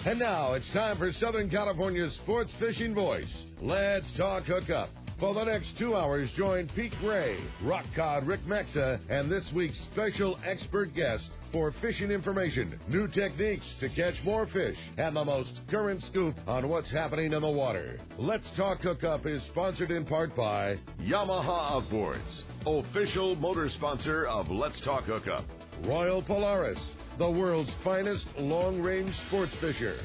And now it's time for Southern California's sports fishing voice. Let's talk hookup. For the next 2 hours, join Pete Gray, rock cod Rick Maxa, and this week's special expert guest for fishing information, new techniques to catch more fish, and the most current scoop on what's happening in the water. Let's Talk Hookup is sponsored in part by Yamaha Outboards, official motor sponsor of Let's Talk Hookup. Royal Polaris, the world's finest long-range sports fisher.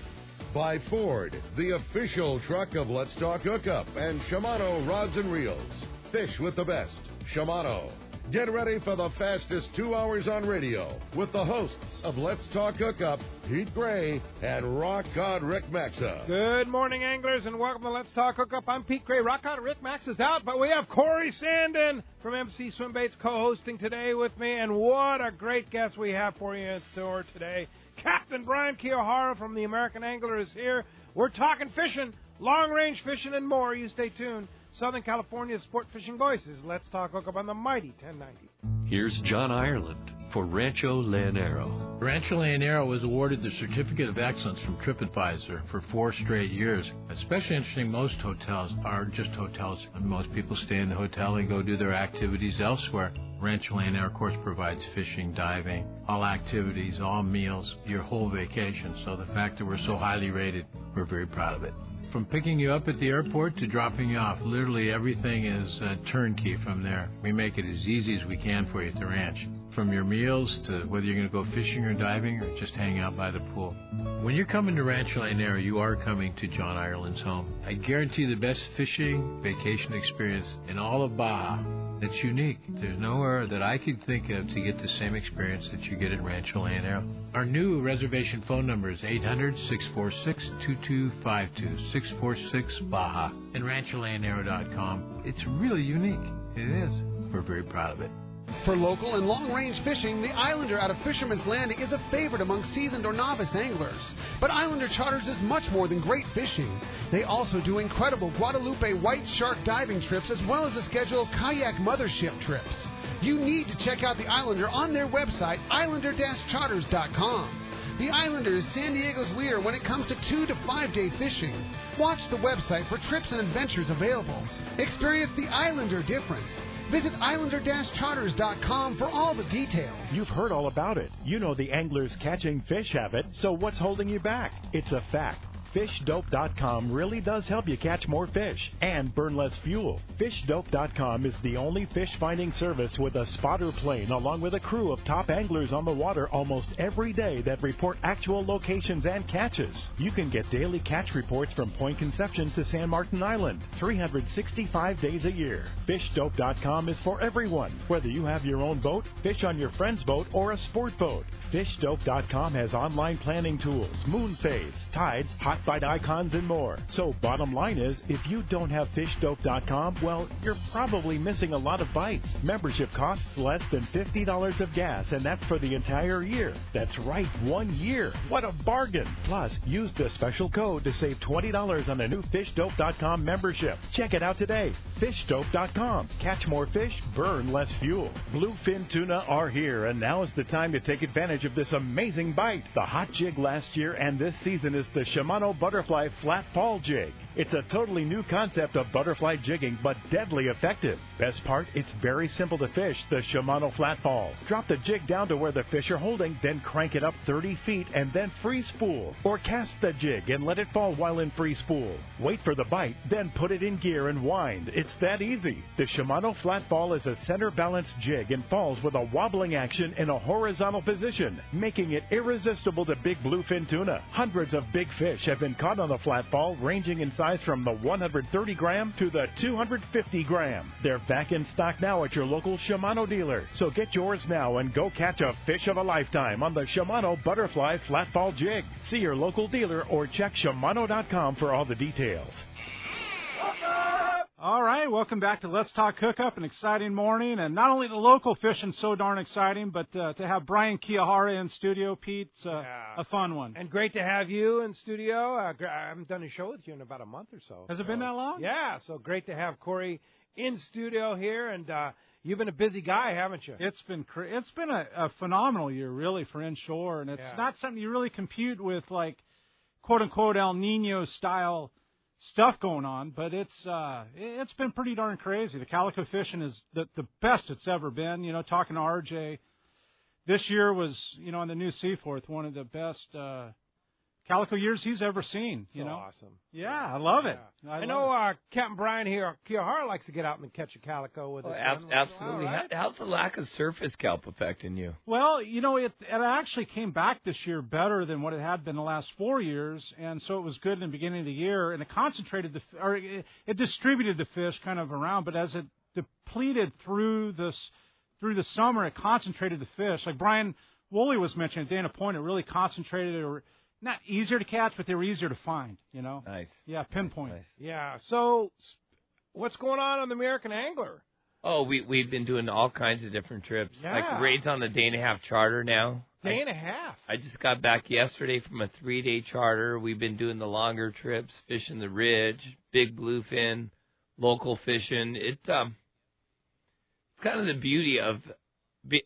By Ford, the official truck of Let's Talk Hookup, and Shimano Rods and Reels. Fish with the best. Shimano. Get ready for the fastest 2 hours on radio with the hosts of Let's Talk Hookup, Pete Gray and Rock Cod Rick Maxa. Good morning, anglers, and welcome to Let's Talk Hookup. I'm Pete Gray. Rock Cod Rick Maxa's out, but we have Corey Sandin from MC Swimbaits co-hosting today with me, and what a great guest we have for you in store today. Captain Brian Kiyohara from the American Angler is here. We're talking fishing, long-range fishing, and more. You stay tuned. Southern California's Sport Fishing Voices. Let's Talk Hookup on the mighty 1090. Here's John Ireland for Rancho Leonero. Rancho Leonero was awarded the Certificate of Excellence from TripAdvisor for 4 straight years. Especially interesting, most hotels are just hotels. Most people stay in the hotel and go do their activities elsewhere. Rancho Leonero, of course, provides fishing, diving, all activities, all meals, your whole vacation. So the fact that we're so highly rated, we're very proud of it. From picking you up at the airport to dropping you off, literally everything is turnkey from there. We make it as easy as we can for you at the ranch. From your meals to whether you're going to go fishing or diving or just hang out by the pool. When you're coming to Rancho Leonero, you are coming to John Ireland's home. I guarantee the best fishing vacation experience in all of Baja. It's unique. There's nowhere that I could think of to get the same experience that you get at Rancho Leonero. Our new reservation phone number is 800-646-2252, 646-BAJA, and rancholeonero.com. It's really unique. It is. We're very proud of it. For local and long-range fishing, the Islander out of Fisherman's Landing is a favorite among seasoned or novice anglers. But Islander Charters is much more than great fishing. They also do incredible Guadalupe white shark diving trips as well as a schedule of kayak mothership trips. You need to check out the Islander on their website, islander-charters.com. The Islander is San Diego's leader when it comes to 2 to 5 day fishing. Watch the website for trips and adventures available. Experience the Islander difference. Visit islander-charters.com for all the details. You've heard all about it. You know the angler's catching fish habit, so what's holding you back? It's a fact. FishDope.com really does help you catch more fish and burn less fuel. FishDope.com is the only fish finding service with a spotter plane along with a crew of top anglers on the water almost every day that report actual locations and catches. You can get daily catch reports from Point Conception to San Martin Island, 365 days a year. FishDope.com is for everyone, whether you have your own boat, fish on your friend's boat, or a sport boat. FishDope.com has online planning tools, moon phase, tides, hot bite icons, and more. So bottom line is, if you don't have FishDope.com, well, you're probably missing a lot of bites. Membership costs less than $50 of gas, and that's for the entire year. That's right, 1 year. What a bargain. Plus, use the special code to save $20 on a new FishDope.com membership. Check it out today. FishDope.com. Catch more fish, burn less fuel. Bluefin tuna are here, and now is the time to take advantage of this amazing bite. The hot jig last year and this season is the Shimano Butterfly Flat Fall Jig. It's a totally new concept of butterfly jigging, but deadly effective. Best part, it's very simple to fish, the Shimano Flat Fall. Drop the jig down to where the fish are holding, then crank it up 30 feet and then free spool. Or cast the jig and let it fall while in free spool. Wait for the bite, then put it in gear and wind. It's that easy. The Shimano Flat Fall is a center balanced jig and falls with a wobbling action in a horizontal position, making it irresistible to big bluefin tuna. Hundreds of big fish have been caught on the Flat Fall, ranging in size from the 130 gram to the 250 gram. They're back in stock now at your local Shimano dealer. So get yours now and go catch a fish of a lifetime on the Shimano Butterfly Flat Fall Jig. See your local dealer or check Shimano.com for all the details. All right, welcome back to Let's Talk Hookup, an exciting morning. And not only the local fishing so darn exciting, but to have Brian Kiyohara in studio, Pete, a fun one. And great to have you in studio. I haven't done a show with you in about a month or so. Has it been that long? Yeah, so great to have Corey in studio here. And you've been a busy guy, haven't you? It's been a phenomenal year, really, for inshore. And it's not something you really compute with, like, quote-unquote El Nino style stuff going on, but it's been pretty darn crazy. The calico fishing is the best it's ever been. You know, talking to RJ, this year was, you know, on the new Seaforth, one of the best calico years he's ever seen. You know, awesome. Yeah, I love it. I know Captain Brian here, Kiyohara, likes to get out and catch a calico with his son. Absolutely. Right. How's the lack of surface kelp affecting you? Well, you know, it actually came back this year better than what it had been the last 4 years, and so it was good in the beginning of the year, and it concentrated it distributed the fish kind of around, but as it depleted through the summer, it concentrated the fish. Like Brian Woolley was mentioning at Dana Point, it really concentrated it. Not easier to catch, but they were easier to find, you know? Nice. Yeah, pinpoint. Nice. Yeah, so what's going on the American Angler? Oh, we've been doing all kinds of different trips. Yeah. Like Ray's on the day and a half charter now. Day and a half. I just got back yesterday from a 3-day charter. We've been doing the longer trips, fishing the ridge, big bluefin, local fishing. It's kind of the beauty of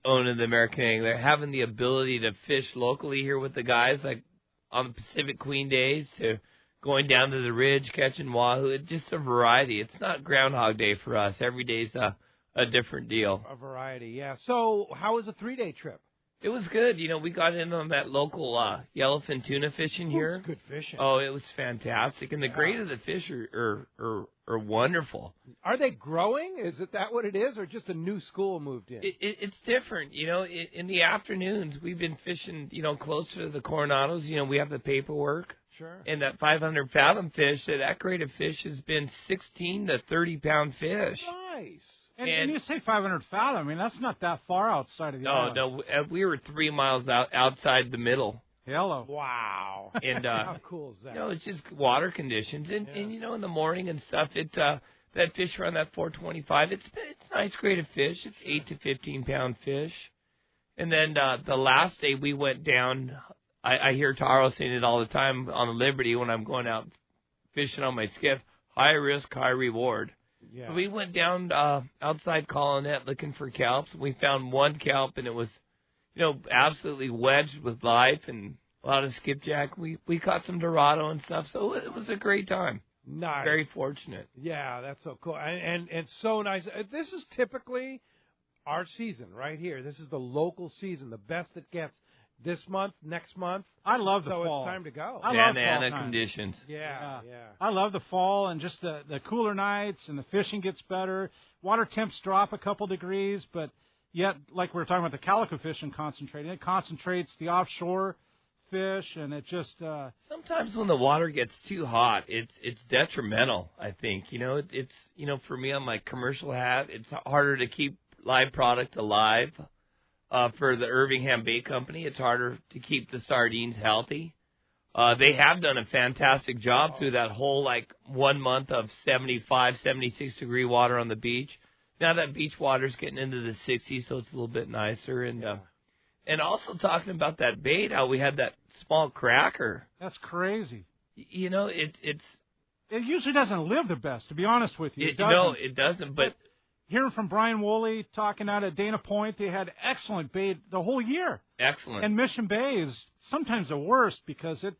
owning the American Angler, having the ability to fish locally here with the guys, like on the Pacific Queen days, to going down to the ridge, catching wahoo. It's just a variety. It's not Groundhog Day for us. Every day's a different deal. A variety, yeah. So how was a 3-day trip? It was good. You know, we got in on that local yellowfin tuna fishing here. It's good fishing. Oh, it was fantastic. And the grade of the fish are wonderful. Are they growing? Is that what it is, or just a new school moved in? It's different. You know, in the afternoons, we've been fishing, you know, closer to the Coronados. You know, we have the paperwork. Sure. And that 500 fathom fish, that grade of fish has been 16 to 30 pound fish. Nice. And you say 500 fathom. I mean, that's not that far outside of the islands. No, we were 3 miles outside the middle. Hello. Wow. And how cool is that? You know, it's just water conditions, and you know, in the morning and stuff, that fish around that 425. It's nice grade of fish. It's 8 to 15 pound fish. And then the last day we went down. I hear Taro saying it all the time on the Liberty when I'm going out fishing on my skiff. High risk, high reward. Yeah. So we went down outside Colonette looking for kelps. We found one kelp, and it was, you know, absolutely wedged with life and a lot of skipjack. We caught some Dorado and stuff, so it was a great time. Nice. Very fortunate. Yeah, that's so cool. And so nice. This is typically our season right here. This is the local season, the best it gets. This month, next month. I love the fall. So it's time to go. I love Banana fall time. conditions. Yeah. I love the fall and just the cooler nights, and the fishing gets better. Water temps drop a couple degrees, but yet, like we were talking about the calico fishing concentrating, it concentrates the offshore fish, and it just... Sometimes when the water gets too hot, it's detrimental, I think. You know, it's you know, for me on my commercial hat, it's harder to keep live product alive. For the Irvingham Bait Company, it's harder to keep the sardines healthy. They have done a fantastic job through that whole, 1 month of 75, 76 degree water on the beach. Now that beach water's getting into the 60s, so it's a little bit nicer. And also talking about that bait, how we had that small cracker. That's crazy. You know, it usually doesn't live the best, to be honest with you. No, it doesn't, but hearing from Brian Woolley talking out at Dana Point, they had excellent bait the whole year. Excellent. And Mission Bay is sometimes the worst because if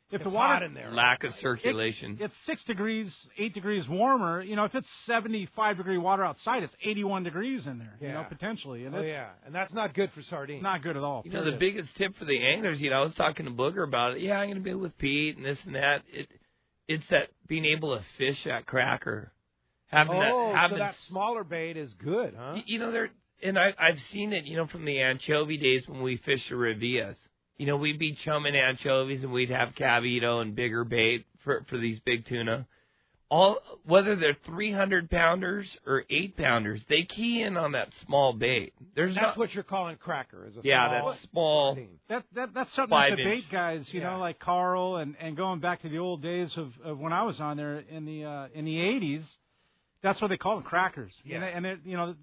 it's the water hot in there, lack of circulation. It's 6 degrees, 8 degrees warmer. You know, if it's 75 degree water outside, it's 81 degrees in there. You know, potentially. And and that's not good for sardines. Not good at all. You know, the biggest tip for the anglers. You know, I was talking to Booger about it. Yeah, I'm going to be with Pete and this and that. It's that being able to fish that cracker. So that smaller bait is good, huh? You know, I've seen it, you know, from the anchovy days when we fished the Rivias. You know, we'd be chumming anchovies and we'd have cabito and bigger bait for these big tuna. Whether they're 300-pounders or 8-pounders, they key in on that small bait. That's what you're calling cracker, is a that's small. That's something that the bait guys, you know, like Carl and going back to the old days of when I was on there in the 80s. That's what they call them, crackers. Yeah. And it, you know,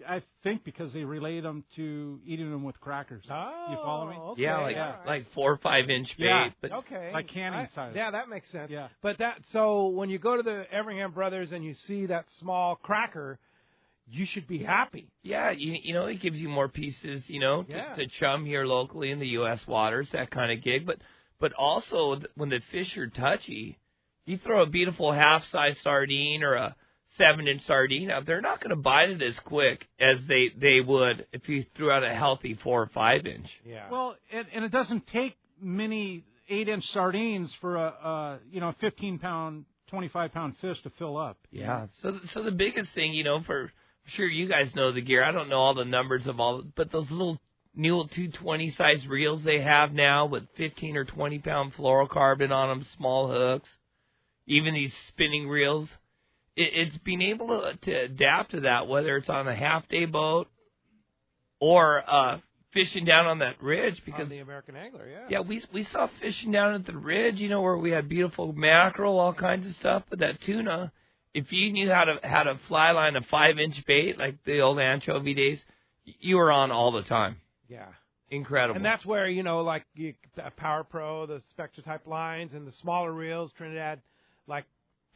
I think because they relate them to eating them with crackers. Oh, you follow me? Okay. Yeah, like 4 or 5 inch bait. Yeah. But like canning size. Yeah, that makes sense. Yeah. But so when you go to the Everingham Brothers and you see that small cracker, you should be happy. Yeah, you know, it gives you more pieces, you know, to chum here locally in the U.S. waters, that kind of gig. But But also, when the fish are touchy, you throw a beautiful half-size sardine or a 7-inch sardine out, they're not going to bite it as quick as they would if you threw out a healthy 4 or 5-inch. Yeah. Well, and it doesn't take many 8-inch sardines for a 15-pound, 25-pound fish to fill up. Yeah. So the biggest thing, for sure you guys know the gear. I don't know all the numbers of but those little Newell 220 size reels they have now with 15 or 20-pound fluorocarbon on them, small hooks, even these spinning reels. It's being able to adapt to that, whether it's on a half-day boat or fishing down on that ridge. Because on the American Angler, yeah. Yeah, we saw fishing down at the ridge, where we had beautiful mackerel, all kinds of stuff. But that tuna, if you knew how to fly line a 5-inch bait like the old anchovy days, you were on all the time. Yeah. Incredible. And that's where, Power Pro, the Spectra type lines, and the smaller reels, Trinidad, like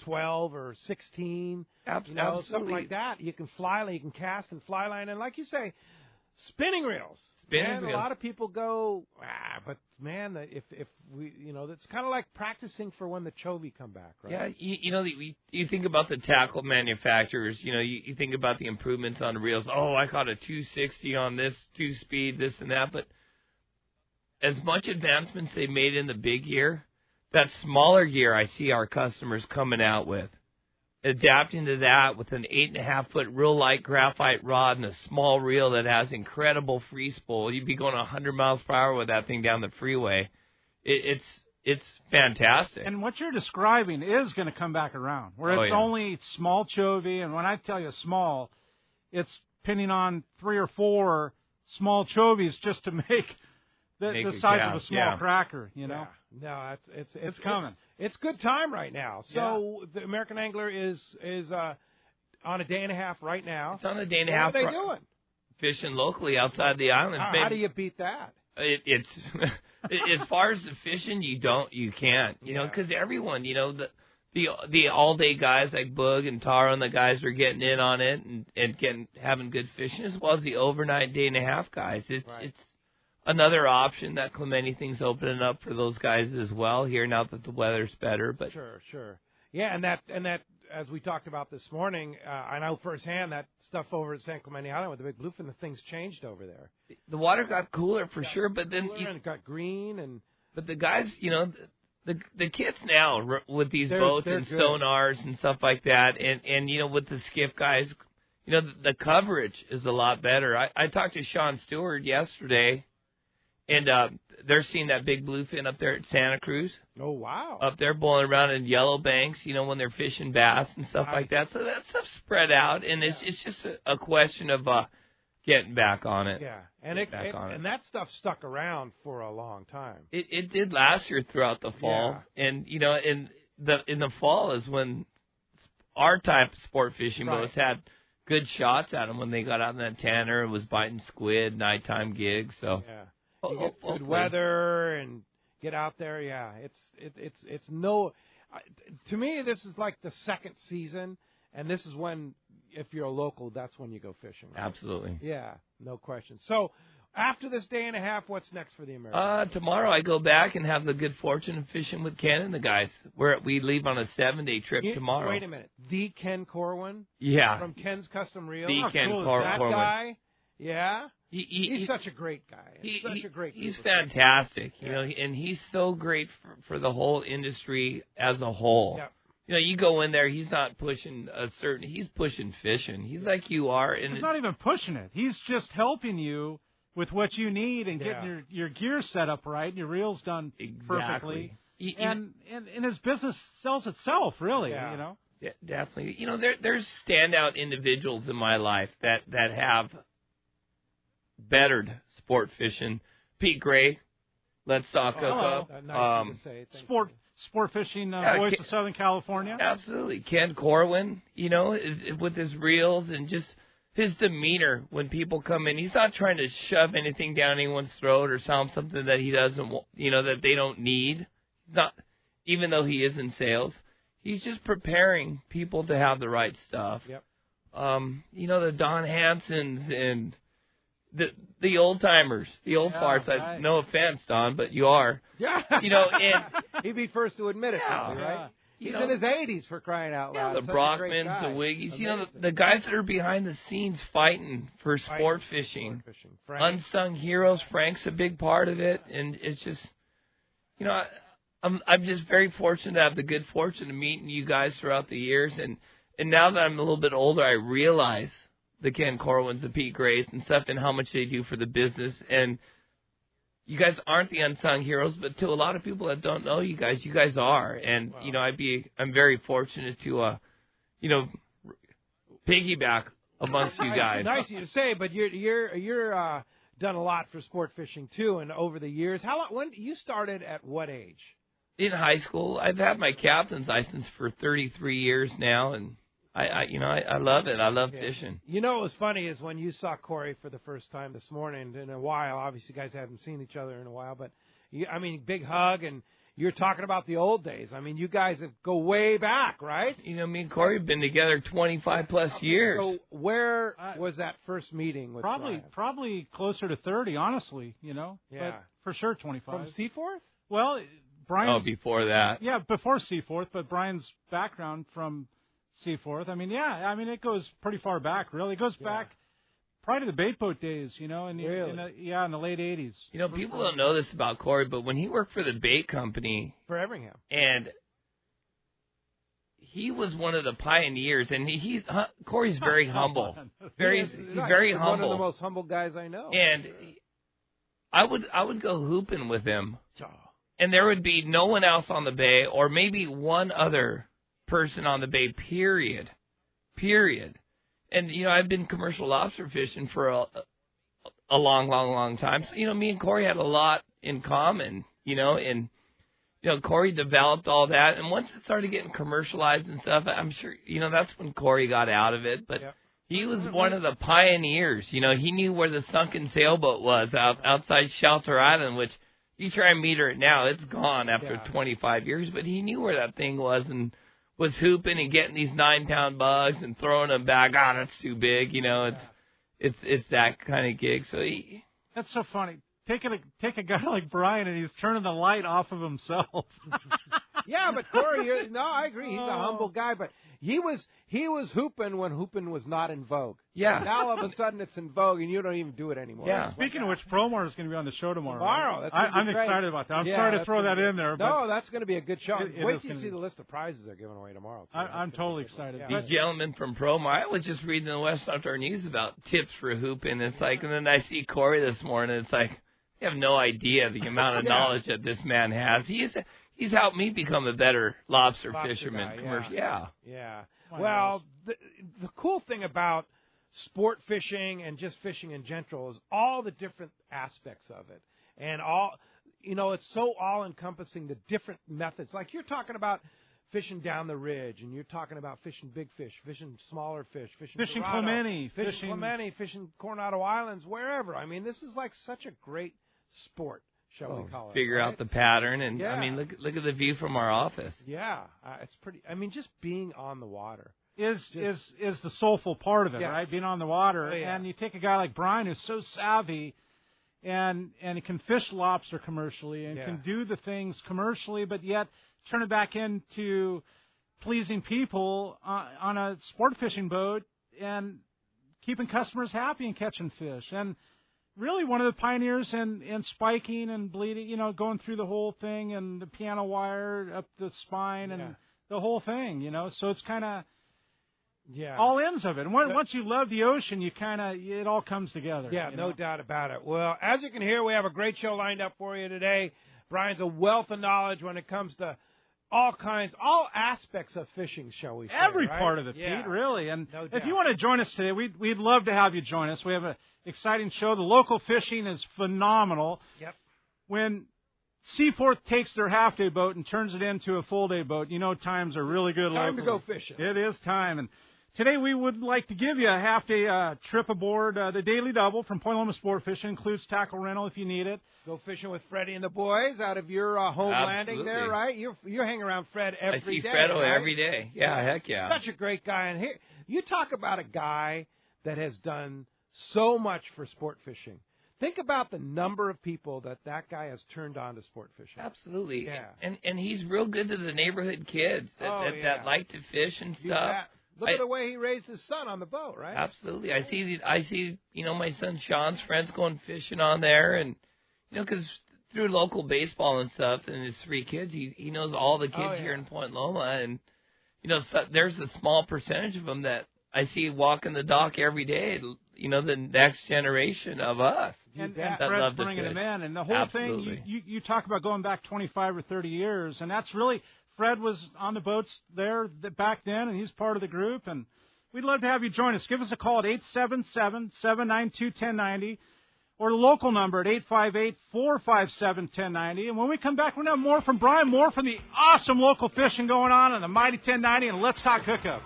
12 or 16, Absolutely. something like that. You can you can cast and fly line. And like you say, spinning reels. Reels. A lot of people go, but man, if we, it's kind of like practicing for when the chovy come back, right? Yeah, you think about the tackle manufacturers, you think about the improvements on the reels. Oh, I caught a 260 on this 2-speed, this and that. But as much advancements they made in the big gear, that smaller gear I see our customers coming out with, adapting to that with an 8.5-foot real light graphite rod and a small reel that has incredible free spool. You'd be going 100 miles per hour with that thing down the freeway. It's fantastic. And what you're describing is going to come back around, where it's only small chovy, and when I tell you small, it's pinning on 3 or 4 small chovies just to make the size of a small cracker, Yeah. No, it's coming. It's good time right now. So the American Angler is on a day and a half right now. It's on a day and a half. What are they doing? Fishing locally outside the island. How do you beat that? It's as far as the fishing, you can't, because everyone, the all day guys like Boog and Taro and the guys are getting in on it and having good fishing, as well as the overnight day and a half guys. It's another option. That Clemente thing's opening up for those guys as well here now that the weather's better. But sure. Yeah, and that as we talked about this morning, I know firsthand that stuff over at San Clemente Island with the big bluefin, the things changed over there. The water got cooler for sure, but then it got green But the guys, the kids now with these boats and good. sonars and stuff like that, and with the skiff guys, the coverage is a lot better. I talked to Sean Stewart yesterday. And they're seeing that big bluefin up there at Santa Cruz. Oh, wow. Up there boiling around in yellow banks, when they're fishing bass and stuff like that. So that stuff's spread out, and it's just a question of getting back on it. Yeah, and that stuff stuck around for a long time. It did last year throughout the fall. Yeah. And, in the fall is when our type of sport fishing boats had good shots at them when they got out in that tanner and was biting squid, nighttime gigs. So. Yeah. You get good weather and get out there. Yeah, it's no. To me, this is like the second season, and this is when, if you're a local, that's when you go fishing. Right? Absolutely. Yeah, no question. So after this day and a half, what's next for the Americans? Tomorrow I go back and have the good fortune of fishing with Ken and the guys. We leave on a 7-day trip tomorrow. Wait a minute, the Ken Corwin? Yeah. From Ken's Custom Reel. The Ken Corwin. That Corwin. guy. Yeah. He's such a great guy. Such a great. He's fantastic, and he's so great for the whole industry as a whole. Yeah. You go in there, he's not pushing he's pushing fishing. He's like you are. And he's not even pushing it. He's just helping you with what you need and getting your gear set up right and your reels done perfectly. And his business sells itself, really, Yeah, definitely. There's standout individuals in my life that have bettered sport fishing. Pete Gray, Let's Talk Hookup. Sport fishing, voice of Southern California. Absolutely. Ken Corwin, with his reels and just his demeanor when people come in. He's not trying to shove anything down anyone's throat or sell them something that he doesn't, that they don't need. He's not, even though he is in sales. He's just preparing people to have the right stuff. Yep. The Don Hansons and the old timers, the old farts. Right. No offense, Don, but you are. Yeah. And He'd be first to admit it, probably, right? He's in his 80s, for crying out loud. The Brockmans, the Wiggies, the guys that are behind the scenes fighting for sport fishing. Unsung heroes. Frank's a big part of it, and it's just, I'm just very fortunate to have the good fortune of meeting you guys throughout the years, and now that I'm a little bit older, I realize the Ken Corwins, the Pete Grays, and stuff, and how much they do for the business. And you guys aren't the unsung heroes, but to a lot of people that don't know you guys are. And I'm very fortunate to piggyback amongst you guys. Nice of you to say, but you're done a lot for sport fishing too, and over the years. How long? When you started at what age? In high school. I've had my captain's license for 33 years now, and I love it. I love fishing. You know what was funny is when you saw Corey for the first time this morning in a while. Obviously, you guys haven't seen each other in a while, but big hug, and you're talking about the old days. I mean, you guys go way back, right? Me and Corey have been together 25 plus years. So where was that first meeting with Brian? Probably closer to 30, honestly. Yeah, but for sure 25. From Seaforth? Well, Brian's before that. Yeah, before Seaforth, but Brian's background from Seaforth. It goes pretty far back, really. It goes back probably to the bait boat days, in the late 80s. People don't know this about Corey, but when he worked for the bait company for Everingham, and he was one of the pioneers, and Corey's very humble. He's very humble. One of the most humble guys I know. And I would go hooping with him, and there would be no one else on the bay, or maybe one other person on the bay, period. And I've been commercial lobster fishing for a long time. So me and Corey had a lot in common, and Corey developed all that, and once it started getting commercialized and stuff, I'm sure that's when Corey got out of it. But he was one of the pioneers. He knew where the sunken sailboat was outside Shelter Island, which you try and meter it now, it's gone after 25 years. But he knew where that thing was, and was hooping and getting these 9-pound bugs and throwing them back. That's too big. It's that kind of gig. So that's so funny. Take a guy like Brian, and he's turning the light off of himself. Yeah, but Corey, I agree. He's a humble guy, but he was hooping when hooping was not in vogue. Yeah. Now all of a sudden it's in vogue, and you don't even do it anymore. Yeah. Speaking of which, Promar is going to be on the show tomorrow. Right? I'm excited about that. I'm sorry to throw that in there. No, that's going to be a good show. Wait till you see the list of prizes they're giving away tomorrow. I'm totally excited. These gentlemen from Promar, I was just reading the West Outdoor News about tips for hooping. It's like, and then I see Corey this morning. It's like, you have no idea the amount of knowledge that this man has. He's helped me become a better lobster fisherman. Guy, yeah. Well, the cool thing about sport fishing and just fishing in general is all the different aspects of it, and it's so all-encompassing, the different methods. Like you're talking about fishing down the ridge, and you're talking about fishing big fish, fishing smaller fish, fishing Clemente, fishing Coronado Islands, wherever. I mean, this is like such a great sport. Shall we call it? Figure out the pattern, and look at the view from our office. Yeah, it's pretty. Just being on the water is the soulful part of it, right? Being on the water, and you take a guy like Brian who's so savvy, and he can fish lobster commercially and can do the things commercially, but yet turn it back into pleasing people on a sport fishing boat and keeping customers happy and catching fish. And really one of the pioneers in spiking and bleeding, going through the whole thing, and the piano wire up the spine and the whole thing, So it's kind of all ends of it. And once you love the ocean, it all comes together. Yeah, no doubt about it. Well, as you can hear, we have a great show lined up for you today. Brian's a wealth of knowledge when it comes to all aspects of fishing, shall we say. Every part of it, Pete, really. And if you want to join us today, we'd love to have you join us. We have an exciting show. The local fishing is phenomenal. Yep. When Seaforth takes their half-day boat and turns it into a full-day boat, times are really good. Time to go fishing. It is time. And today we would like to give you a half-day trip aboard the Daily Double from Point Loma Sport Fishing. Includes tackle rental if you need it. Go fishing with Freddie and the boys out of your home landing there, right? You're hanging around Fred every day. I see Fredo right? every day. Yeah, heck yeah. Such a great guy. And here, you talk about a guy that has done so much for sport fishing. Think about the number of people that guy has turned on to sport fishing. Absolutely. Yeah. And he's real good to the neighborhood kids that like to fish and stuff. Look at the way he raised his son on the boat, right? Absolutely. I see, my son Sean's friends going fishing on there, and, because through local baseball and stuff and his 3 kids, he knows all the kids here in Point Loma, and, so there's a small percentage of them that I see walking the dock every day, the next generation of us. And that Fred's love to bringing fish. them in. And the whole thing, you talk about going back 25 or 30 years, and that's really, Fred was on the boats there back then, and he's part of the group. And we'd love to have you join us. Give us a call at 877-792-1090 or the local number at 858-457-1090. And when we come back, we're going to have more from Brian, more from the awesome local fishing going on the Mighty 1090, and Let's Talk Hookup.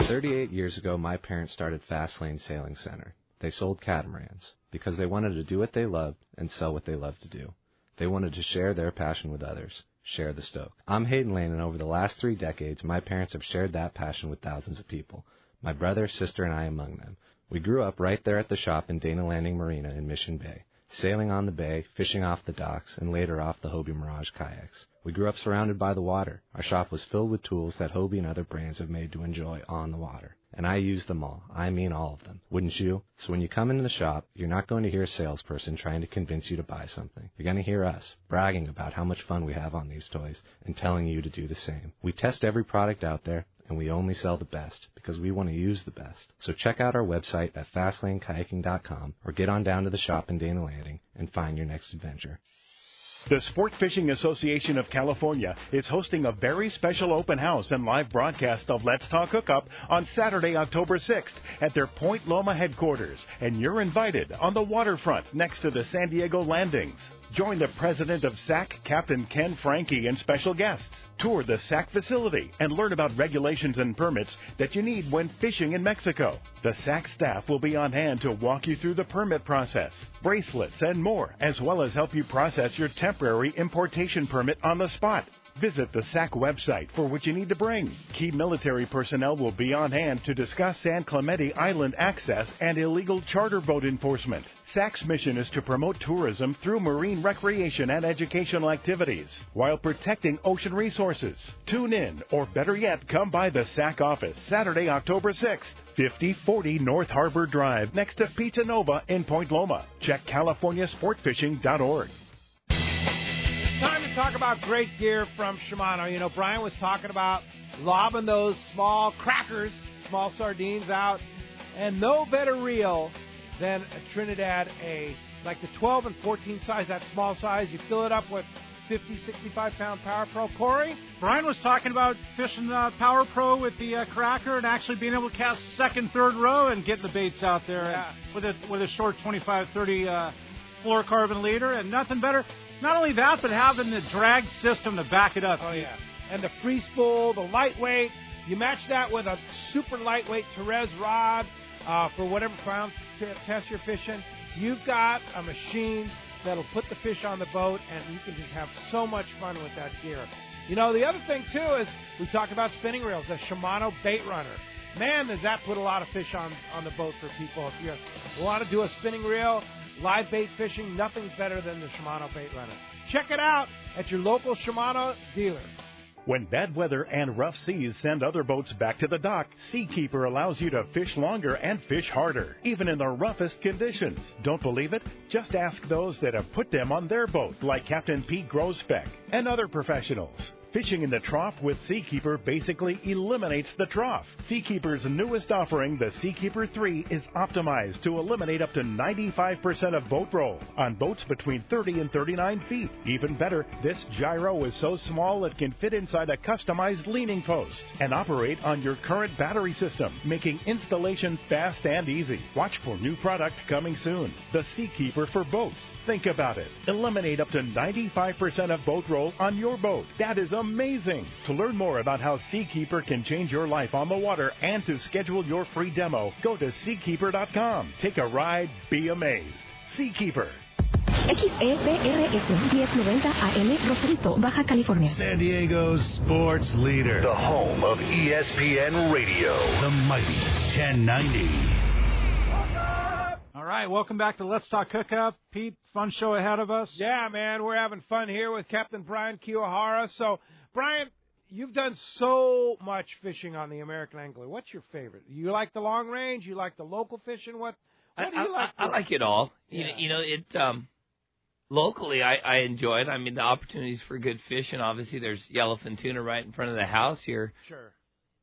38 years ago, my parents started Fast Lane Sailing Center. They sold catamarans because they wanted to do what they loved and sell what they loved to do. They wanted to share their passion with others, share the stoke. I'm Hayden Lane, and over the last 3 decades, my parents have shared that passion with thousands of people, my brother, sister, and I among them. We grew up right there at the shop in Dana Landing Marina in Mission Bay, sailing on the bay, fishing off the docks, and later off the Hobie Mirage kayaks. We grew up surrounded by the water. Our shop was filled with tools that Hobie and other brands have made to enjoy on the water. And I use them all. I mean all of them. Wouldn't you? So when you come into the shop, you're not going to hear a salesperson trying to convince you to buy something. You're going to hear us bragging about how much fun we have on these toys and telling you to do the same. We test every product out there, and we only sell the best because we want to use the best. So check out our website at FastlaneKayaking.com or get on down to the shop in Dana Landing and find your next adventure. The Sport Fishing Association of California is hosting a very special open house and live broadcast of Let's Talk Hookup on Saturday, October 6th at their Point Loma headquarters, and you're invited on the waterfront next to the San Diego landings. Join the president of SAC, Captain Ken Frankie, and special guests. Tour the SAC facility and learn about regulations and permits that you need when fishing in Mexico. The SAC staff will be on hand to walk you through the permit process, bracelets, and more, as well as help you process your temporary importation permit on the spot. Visit the SAC website for what you need to bring. Key military personnel will be on hand to discuss San Clemente Island access and illegal charter boat enforcement. SAC's mission is to promote tourism through marine recreation and educational activities while protecting ocean resources. Tune in, or better yet, come by the SAC office Saturday, October 6th, 5040 North Harbor Drive, next to Pizza Nova in Point Loma. Check CaliforniaSportFishing.org. Time to talk about great gear from Shimano. Brian was talking about lobbing those small crackers, small sardines out, and no better reel than a Trinidad A. Like the 12 and 14 size, that small size, you fill it up with 50, 65-pound Power Pro. Corey? Brian was talking about fishing Power Pro with the cracker and actually being able to cast second, third row and getting the baits out there with a short 25, 30 fluorocarbon leader, and nothing better. Not only that, but having the drag system to back it up. Oh, yeah. And the free spool, the lightweight. You match that with a super lightweight Therese rod for whatever clown test you're fishing. You've got a machine that'll put the fish on the boat, and you can just have so much fun with that gear. The other thing, too, is we talked about spinning reels, a Shimano bait runner. Man, does that put a lot of fish on the boat for people. If you want to do a spinning reel, live bait fishing, nothing's better than the Shimano bait runner. Check it out at your local Shimano dealer. When bad weather and rough seas send other boats back to the dock, Seakeeper allows you to fish longer and fish harder, even in the roughest conditions. Don't believe it? Just ask those that have put them on their boat, like Captain Pete Grosbeck and other professionals. Fishing in the trough with Seakeeper basically eliminates the trough. Seakeeper's newest offering, the Seakeeper 3, is optimized to eliminate up to 95% of boat roll on boats between 30 and 39 feet. Even better, this gyro is so small it can fit inside a customized leaning post and operate on your current battery system, making installation fast and easy. Watch for new product coming soon. The Seakeeper for boats. Think about it. Eliminate up to 95% of boat roll on your boat. That is amazing. To learn more about how Seakeeper can change your life on the water and to schedule your free demo, go to Seakeeper.com. Take a ride, be amazed. Seakeeper. XEPRS 1090 AM, Rosarito, Baja California. San Diego's sports leader. The home of ESPN Radio. The mighty 1090. right, welcome back to Let's Talk Hookup. Pete, fun show ahead of us. Yeah, man, we're having fun here with Captain Brian Kiyohara. So, Brian, you've done so much fishing on the American Angler. What's your favorite? You like the long range? You like the local fishing? What do you like? I like it all. Yeah. Locally, I enjoy it. I mean, the opportunities for good fishing. Obviously, there's yellowfin tuna right in front of the house here. Sure.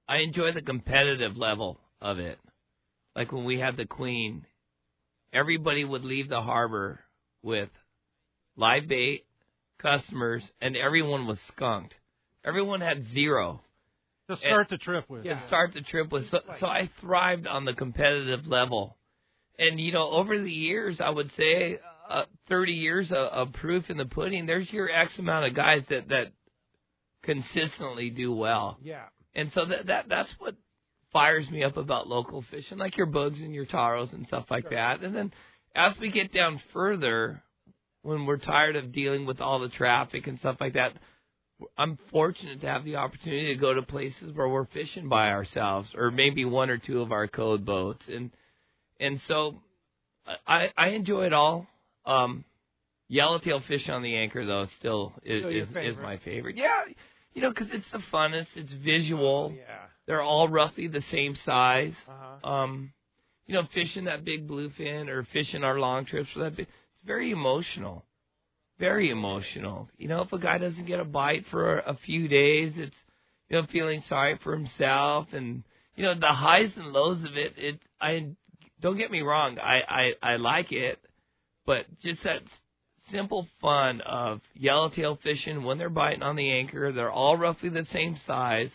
I enjoy the competitive level of it. Like when we had the Queen, everybody would leave the harbor with live bait, customers, and everyone was skunked. Everyone had zero. To start the trip with. To start the trip with. So I thrived on the competitive level. And, over the years, I would say 30 years of proof in the pudding, there's your X amount of guys that consistently do well. Yeah. And so that's what fires me up about local fishing, like your bugs and your taros and stuff like that. And then as we get down further, when we're tired of dealing with all the traffic and stuff like that, I'm fortunate to have the opportunity to go to places where we're fishing by ourselves, or maybe one or two of our code boats. And so I enjoy it all. Yellowtail fish on the anchor, though, still is my favorite. Yeah, because it's the funnest. It's visual. Yeah. They're all roughly the same size. Uh-huh. Fishing that big bluefin or fishing our long trips for that big, it's very emotional. Very emotional. If a guy doesn't get a bite for a few days, it's, feeling sorry for himself. And, the highs and lows of it, don't get me wrong, I like it, but just that simple fun of yellowtail fishing when they're biting on the anchor, they're all roughly the same size.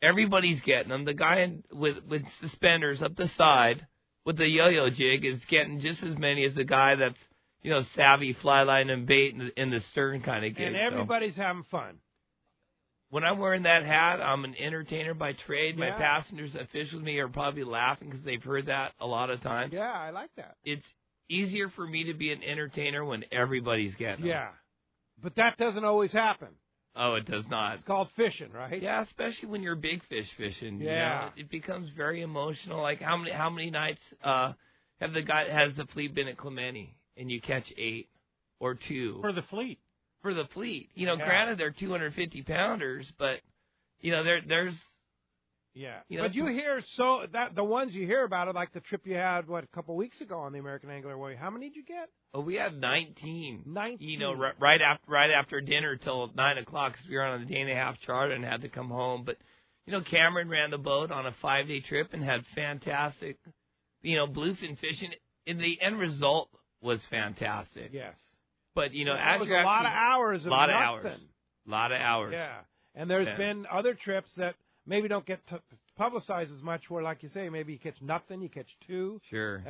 Everybody's getting them. The guy with suspenders up the side with the yo-yo jig is getting just as many as the guy that's, savvy fly line and bait in the stern kind of gig. And everybody's having fun. When I'm wearing that hat, I'm an entertainer by trade. My passengers that fish with me are probably laughing because they've heard that a lot of times. Yeah, I like that. It's easier for me to be an entertainer when everybody's getting them. Yeah, but that doesn't always happen. Oh, it does not. It's called fishing, right? Yeah, especially when you're big fish fishing. Yeah. It becomes very emotional. Like how many nights has the fleet been at Clemente and you catch 8 or 2 For the fleet. For the fleet, granted they're 250 pounders, but there's. Yeah, but you hear the ones you hear about it, like the trip you had a couple weeks ago on the American Angler Way. How many did you get? Oh, we had 19. 19. Right after dinner till 9:00 because we were on a day and a half charter and had to come home. But Cameron ran the boat on a 5-day trip and had fantastic, bluefin fishing. And the end result was fantastic. Yes. But it was a lot of hours of nothing. A lot of hours. Yeah, and there's been other trips that maybe don't get publicized as much where, like you say, maybe you catch nothing, you catch 2. Sure.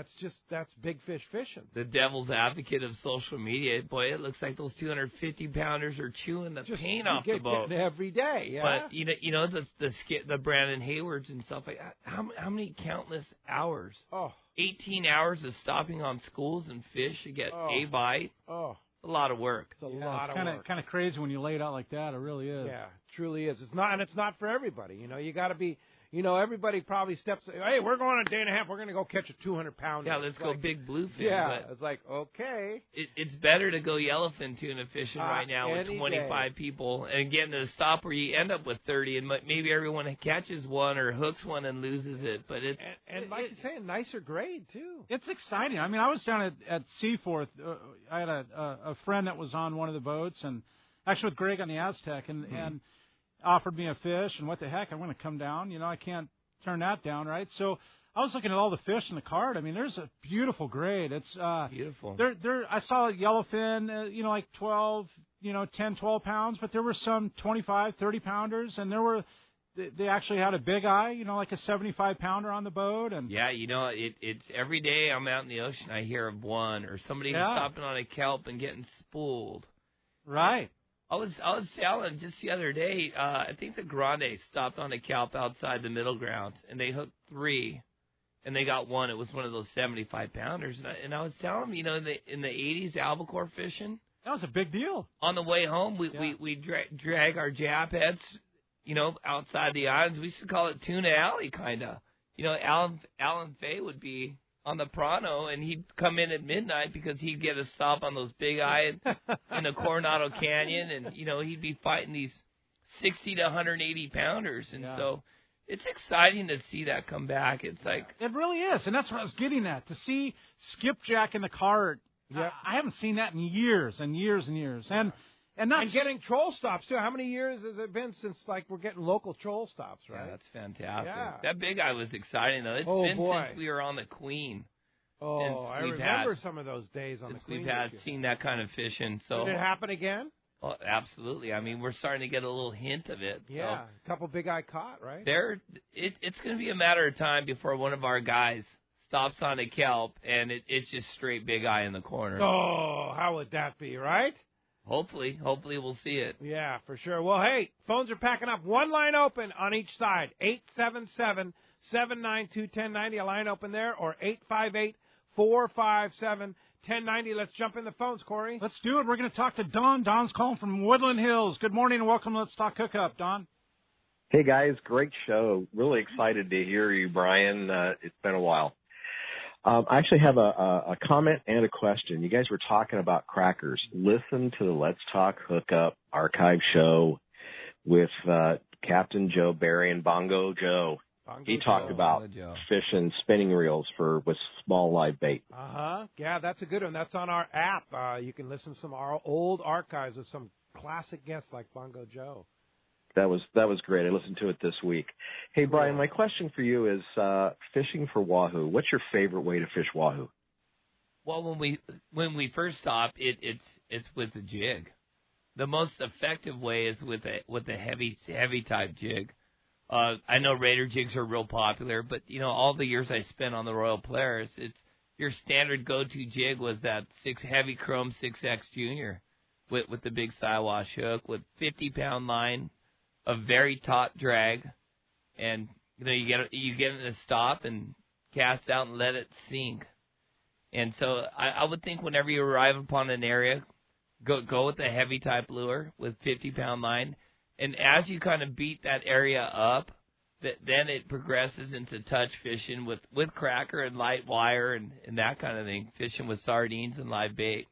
That's big fish fishing. The devil's advocate of social media. Boy, it looks like those 250-pounders are chewing the paint off the boat. Every day, yeah. But, the Brandon Haywards and stuff like that, how many countless hours? Oh. 18 hours of stopping on schools and fish to get a bite. Oh. A lot of work. It's a lot of work. Kind of crazy when you lay it out like that. It really is. Yeah, it truly is. It's not for everybody. You got to be. Everybody probably steps. Hey, we're going on a day and a half. We're going to go catch a 200-pounder. Yeah, let's go big bluefin. Yeah, it's like okay. It's better to go yellowfin tuna fishing right now with 25 people and getting to the stop where you end up with 30, and maybe everyone catches one or hooks one and loses it. But it's like you say, a nicer grade too. It's exciting. I mean, I was down at Seaforth. I had a friend that was on one of the boats, and actually with Greg on the Aztec, and offered me a fish, and what the heck, I'm going to come down. I can't turn that down, right? So I was looking at all the fish in the cart. I mean, there's a beautiful grade. It's beautiful. I saw a yellowfin, like 12, 10, 12 pounds, but there were some 25, 30 pounders, and they actually had a big eye, like a 75-pounder on the boat. And yeah, it's every day I'm out in the ocean, I hear of one or somebody stopping on a kelp and getting spooled. Right. I was telling just the other day, I think the Grande stopped on a kelp outside the middle ground, and they hooked 3, and they got 1. It was one of those 75-pounders. And I was telling them, in the 80s, albacore fishing. That was a big deal. On the way home, we drag our jab heads, outside the islands. We used to call it Tuna Alley, kind of. Alan Fay would be on the Prano, and he'd come in at midnight because he'd get a stop on those big eye in the Coronado Canyon, and he'd be fighting these 60 to 180 pounders, and so it's exciting to see that come back. It's like it really is, and that's what I was getting at. To see skipjack in the cart, I haven't seen that in years and years and years, and getting troll stops too. How many years has it been since we're getting local troll stops? Right. Yeah, that's fantastic. Yeah. That big eye was exciting though. It's been since we were on the Queen. Oh, I remember some of those days on the Queen. We've seen that kind of fishing. So did it happen again? Oh, absolutely. I mean, we're starting to get a little hint of it. Yeah, a couple big eye caught, right? It's going to be a matter of time before one of our guys stops on a kelp and it's just straight big eye in the corner. Oh, how would that be, right? Hopefully we'll see it. Yeah, for sure. Well, hey, phones are packing up. One line open on each side, 877-792-1090, a line open there, or 858-457-1090. Let's jump in the phones, Corey. Let's do it. We're going to talk to Don. Don's calling from Woodland Hills. Good morning and welcome to Let's Talk Hookup, Don. Hey, guys. Great show. Really excited to hear you, Brian. It's been a while. I actually have a comment and a question. You guys were talking about crackers. Listen to the Let's Talk Hookup archive show with Captain Joe Barry and Bongo Joe. He talked about fishing spinning reels with small live bait. Yeah, that's a good one. That's on our app. You can listen to some of our old archives with some classic guests like Bongo Joe. That was great. I listened to it this week. Hey, Brian, my question for you is fishing for Wahoo. What's your favorite way to fish Wahoo? Well, when we first stop, it's with the jig. The most effective way is with a heavy type jig. I know Raider jigs are real popular, but all the years I spent on the Royal Polaris, it's your standard go-to jig was that heavy chrome 6X Junior with the big Siwash hook with 50-pound line, a very taut drag, and you get it in a stop and cast out and let it sink. And so I would think whenever you arrive upon an area, go with a heavy type lure with 50-pound line, and as you kind of beat that area up, then it progresses into touch fishing with cracker and light wire and that kind of thing, fishing with sardines and live bait.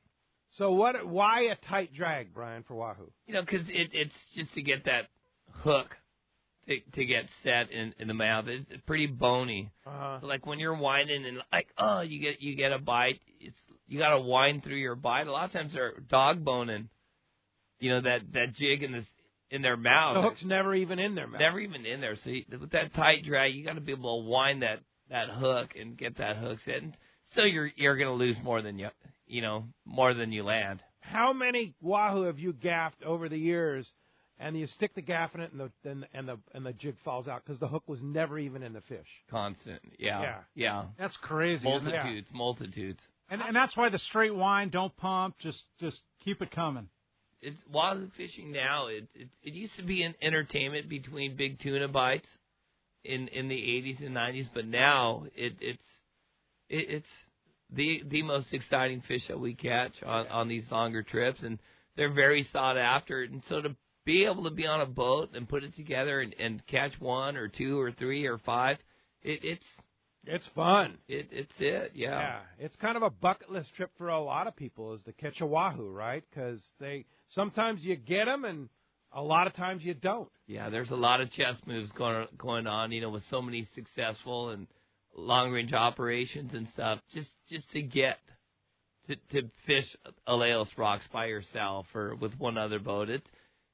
So why a tight drag, Brian, for Wahoo? Because it's just to get that hook to get set in the mouth. It's pretty bony. So like when you're winding and you get a bite, you got to wind through your bite. A lot of times they're dog boning, that jig in their mouth. The hook's never even in their mouth. Never even in there. So with that tight drag, you got to be able to wind that hook and get that hook set. And so you're going to lose more than you land. How many Wahoo have you gaffed over the years? And you stick the gaff in it, and the jig falls out because the hook was never even in the fish. Constant, yeah. That's crazy. Multitudes. And that's why the straight wind, don't pump, just keep it coming. It's Wahoo fishing now. It used to be an entertainment between big tuna bites in the 80s and 90s, but now it's the most exciting fish that we catch on these longer trips, and they're very sought after. And so to be able to be on a boat and put it together and catch one or two or three or five, it's fun. Yeah. It's kind of a bucket list trip for a lot of people is to catch a Wahoo, right? Because sometimes you get them and a lot of times you don't. Yeah, there's a lot of chess moves going on, with so many successful and long range operations and stuff. Just to get to fish Aleos Rocks by yourself or with one other boat.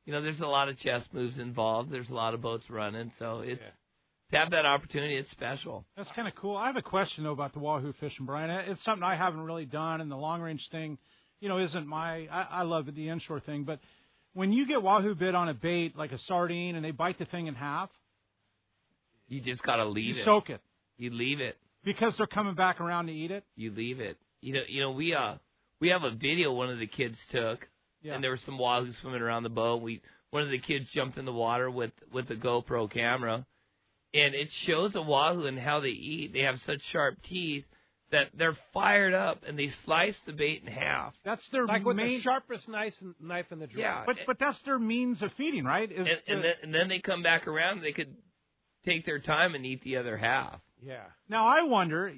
There's a lot of chess moves involved. There's a lot of boats running, so to have that opportunity, it's special. That's kind of cool. I have a question, though, about the Wahoo fishing, Brian. It's something I haven't really done, and the long-range thing, isn't I love the inshore thing, but when you get Wahoo bit on a bait, like a sardine, and they bite the thing in half, you just got to leave it. You soak it. You leave it. Because they're coming back around to eat it? You leave it. We have a video one of the kids took. Yeah. And there were some Wahoos swimming around the boat. One of the kids jumped in the water with the GoPro camera, and it shows a Wahoo and how they eat. They have such sharp teeth that they're fired up, and they slice the bait in half. That's their with the sharpest knife in the drawer. Yeah, but that's their means of feeding, right? And then they come back around. And they could take their time and eat the other half. Yeah. Now, I wonder,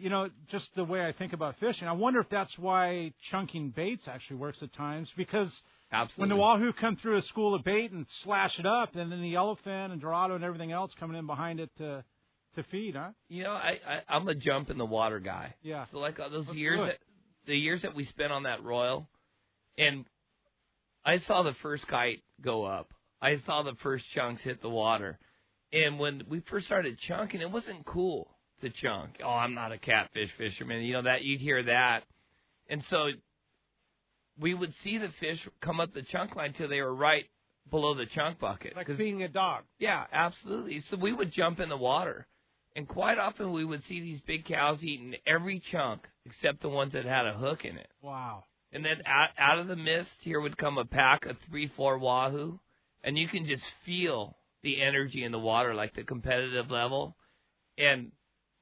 just the way I think about fishing, I wonder if that's why chunking baits actually works at times, because Absolutely. when the wahoo come through a school of bait and slash it up, and then the yellowfin and dorado and everything else coming in behind it to feed, huh? I'm a jump in the water guy. Yeah. So like those Let's years, do it. the years that we spent on that Royal, and I saw the first kite go up. I saw the first chunks hit the water. And when we first started chunking, it wasn't cool to chunk. Oh, I'm not a catfish fisherman. That you'd hear that. And so we would see the fish come up the chunk line till they were right below the chunk bucket. Like feeding a dog. Yeah, absolutely. So we would jump in the water. And quite often we would see these big cows eating every chunk except the ones that had a hook in it. Wow. And then out of the mist, here would come a pack of 3-4 wahoo. And you can just feel the energy in the water, like the competitive level. And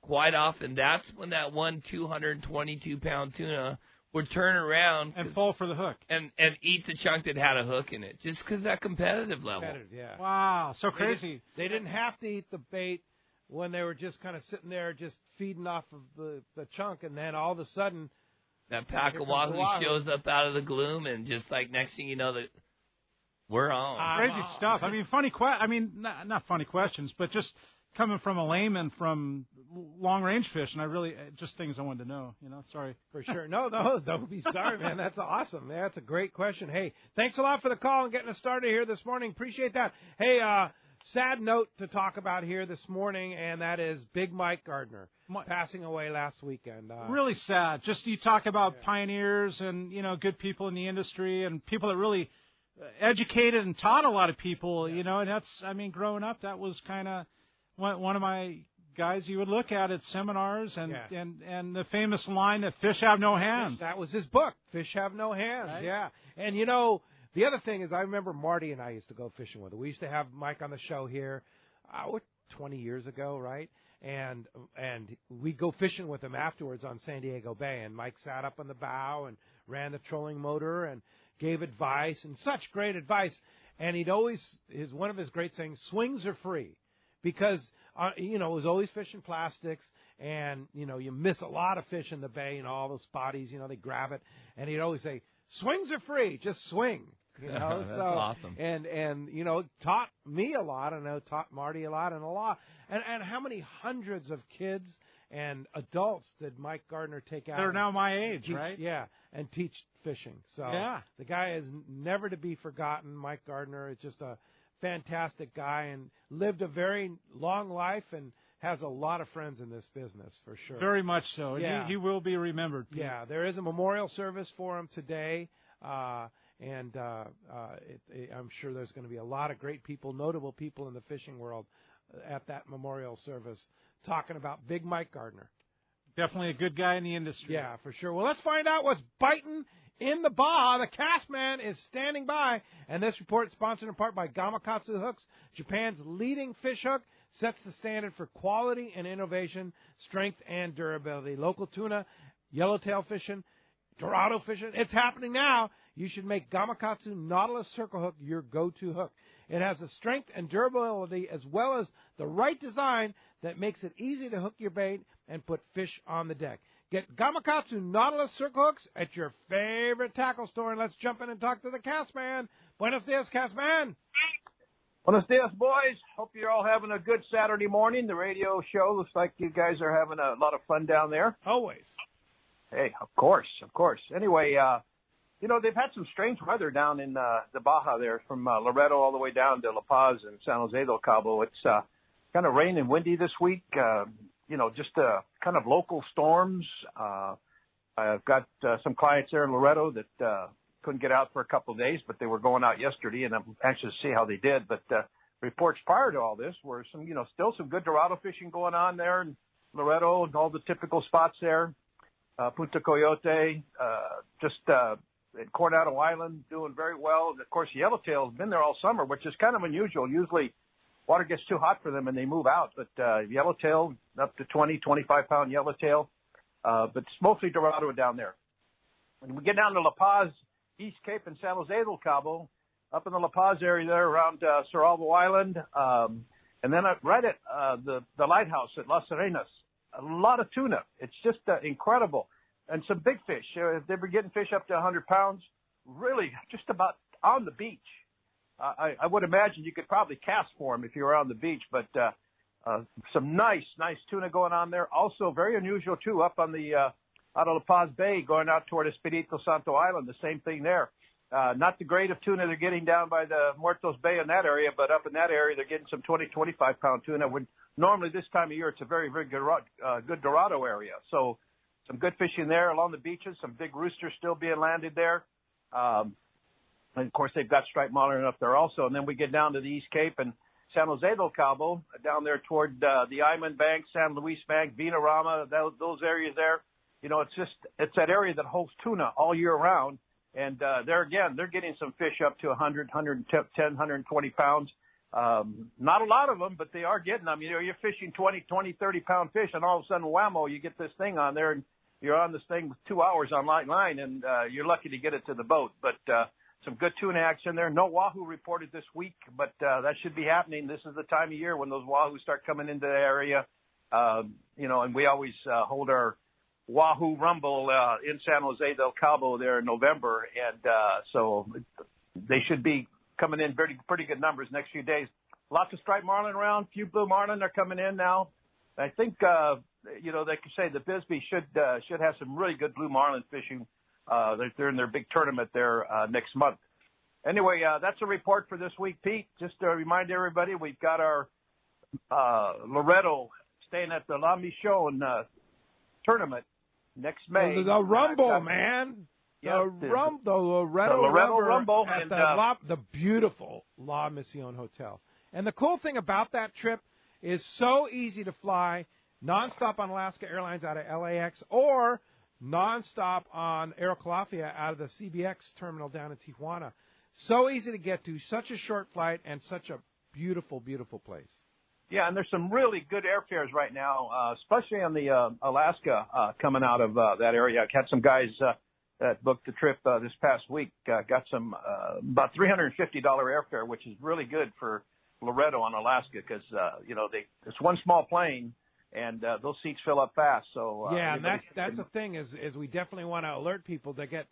quite often, that's when that 222-pound tuna would turn around and fall for the hook and eat the chunk that had a hook in it, just because that competitive level. Yeah. Wow, so crazy. They didn't have to eat the bait when they were just kind of sitting there, just feeding off of the chunk, and then all of a sudden, that pack of wahoo shows up out of the gloom, and just like next thing you know, that we're on. Crazy stuff. I mean, not funny questions, but just coming from a layman from long-range fishing, I really just things I wanted to know. Sorry. For sure. No, don't be sorry, man. That's awesome. Yeah, that's a great question. Hey, thanks a lot for the call and getting us started here this morning. Appreciate that. Hey, sad note to talk about here this morning, and that is Big Mike Gardner passing away last weekend. Really sad. Just you talk about pioneers and good people in the industry and people that really educated and taught a lot of people. And that's growing up, that was kind of one of my guys you would look at seminars and the famous line that fish have no hands. That was his book, Fish Have No Hands. Right? Yeah. And the other thing is, I remember Marty and I used to go fishing with him. We used to have Mike on the show here 20 years ago, right? And we'd go fishing with him afterwards on San Diego Bay. And Mike sat up on the bow and ran the trolling motor and gave advice, and such great advice. And he'd always, one of his great sayings, swings are free. Because, it was always fishing plastics, and, you miss a lot of fish in the bay, all those spotties, they grab it. And he'd always say, swings are free, just swing. That's awesome. And taught me a lot, and I know taught Marty a lot. And how many hundreds of kids and adults did Mike Gardner take out? They're now my age, right? Yeah, and teach fishing. So the guy is never to be forgotten. Mike Gardner is just a fantastic guy and lived a very long life and has a lot of friends in this business, for sure. Very much so. Yeah. He will be remembered, Pete. Yeah, there is a memorial service for him today, and I'm sure there's going to be a lot of great people, notable people in the fishing world at that memorial service talking about Big Mike Gardner. Definitely a good guy in the industry. Yeah, for sure. Well, let's find out what's biting in the Baja. The Cast Man is standing by, and this report is sponsored in part by Gamakatsu Hooks, Japan's leading fish hook, sets the standard for quality and innovation, strength and durability. Local tuna, yellowtail fishing, dorado fishing. It's happening now. You should make Gamakatsu Nautilus Circle Hook your go-to hook. It has the strength and durability as well as the right design that makes it easy to hook your bait and put fish on the deck. Get Gamakatsu Nautilus Circle Hooks at your favorite tackle store, and let's jump in and talk to the Cast Man. Buenos dias, Cast Man. Buenos dias, boys. Hope you're all having a good Saturday morning. The radio show looks like you guys are having a lot of fun down there. Always. Hey, of course. Anyway, they've had some strange weather down in the Baja there, from Loreto all the way down to La Paz and San Jose del Cabo. It's kind of rain and windy this week. Just kind of local storms. I've got some clients there in Loreto that couldn't get out for a couple of days, but they were going out yesterday, and I'm anxious to see how they did. But reports prior to all this were some, still some good dorado fishing going on there in Loreto and all the typical spots there. Punta Coyote, in Coronado Island, doing very well. And, of course, yellowtail's been there all summer, which is kind of unusual. Usually water gets too hot for them and they move out. But yellowtail, up to 20, 25-pound yellowtail. But it's mostly dorado down there. When we get down to La Paz, East Cape, and San Jose del Cabo, up in the La Paz area there around Cerralvo Island, and then right at the lighthouse at Las Serenas, a lot of tuna. It's just incredible. And some big fish. They were getting fish up to 100 pounds, really just about on the beach. I would imagine you could probably cast for them if you were on the beach, but some nice tuna going on there. Also very unusual, too, up on the out of La Paz Bay going out toward Espiritu Santo Island, the same thing there. Not the grade of tuna they're getting down by the Muertos Bay in that area, but up in that area they're getting some 20, 25-pound tuna. When normally this time of year it's a very, very good Dorado area. So some good fishing there along the beaches, some big roosters still being landed there. And, of course, they've got striped marlin up there also. And then we get down to the East Cape and San Jose del Cabo, down there toward the Iman Bank, San Luis Bank, Vinarama, those areas there. You know, it's that area that holds tuna all year round. And they're getting some fish up to 100, 110, 120 pounds. Not a lot of them, but they are getting them. You know, you're fishing 20, 30-pound fish, and all of a sudden, whammo, you get this thing on there, and you're on this thing with 2 hours on light line, and you're lucky to get it to the boat. But some good tuna action there. No Wahoo reported this week, but that should be happening. This is the time of year when those Wahoo start coming into the area. You know, and we always hold our Wahoo Rumble in San Jose del Cabo there in November, and so they should be coming in pretty good numbers next few days. Lots of striped marlin around. Few blue marlin are coming in now. I think you know, they could say the Bisbee should have some really good blue marlin fishing. They're in their big tournament there next month. Anyway, that's a report for this week, Pete. Just to remind everybody, we've got our Loretto staying at the La Michon tournament next May. The Rumble, man. The Loretto Rumble at the beautiful La Mission Hotel. And the cool thing about that trip is so easy to fly, nonstop on Alaska Airlines out of LAX, or nonstop on Aerocalafia out of the CBX terminal down in Tijuana. So easy to get to, such a short flight, and such a beautiful, beautiful place. Yeah, and there's some really good airfares right now, especially on the Alaska coming out of that area. I had some guys that booked the trip this past week, got some about $350 airfare, which is really good for Loretto on Alaska because, you know, it's one small plane, and those seats fill up fast. So yeah, and that's the thing is we definitely want to alert people to get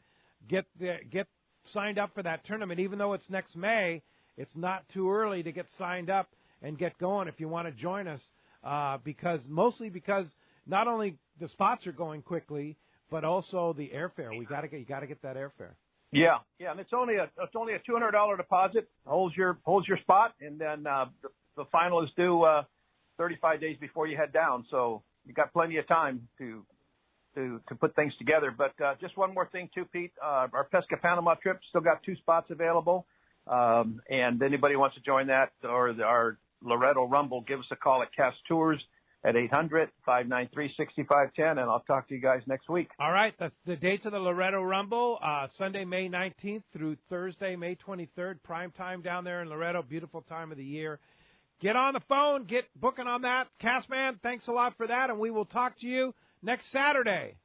signed up for that tournament. Even though it's next May, it's not too early to get signed up and get going if you want to join us, because not only the spots are going quickly, but also the airfare. You got to get that airfare. Yeah, and it's only a $200 deposit, holds your spot, and then the final is due 35 days before you head down. So you got plenty of time to put things together. But just one more thing too, Pete. Our Pesca Panama trip still got 2 spots available, and anybody wants to join that or our Loretto Rumble, give us a call at Cast Tours at 800-593-6510, and I'll talk to you guys next week. All right, that's the dates of the Loretto Rumble, Sunday, May 19th through Thursday, May 23rd, prime time down there in Loretto, beautiful time of the year. Get on the phone, get booking on that. Castman, thanks a lot for that, and we will talk to you next Saturday.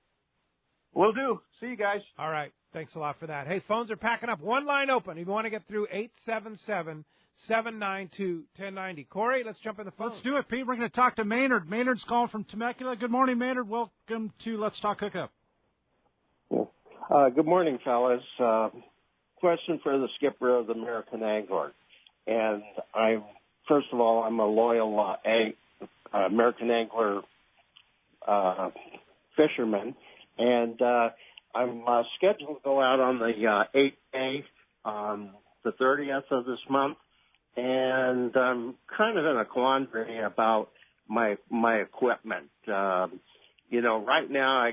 Will do. See you guys. All right, thanks a lot for that. Hey, phones are packing up. One line open. If you want to get through, 877-792-1090. Corey, let's jump in the phone. Let's do it, Pete. We're going to talk to Maynard. Maynard's calling from Temecula. Good morning, Maynard. Welcome to Let's Talk Hookup. Good morning, fellas. Question for the skipper of the American Angler. And first of all, I'm a loyal American Angler fisherman. And I'm scheduled to go out on the 8th day, the 30th of this month. And I'm kind of in a quandary about my equipment. You know, right now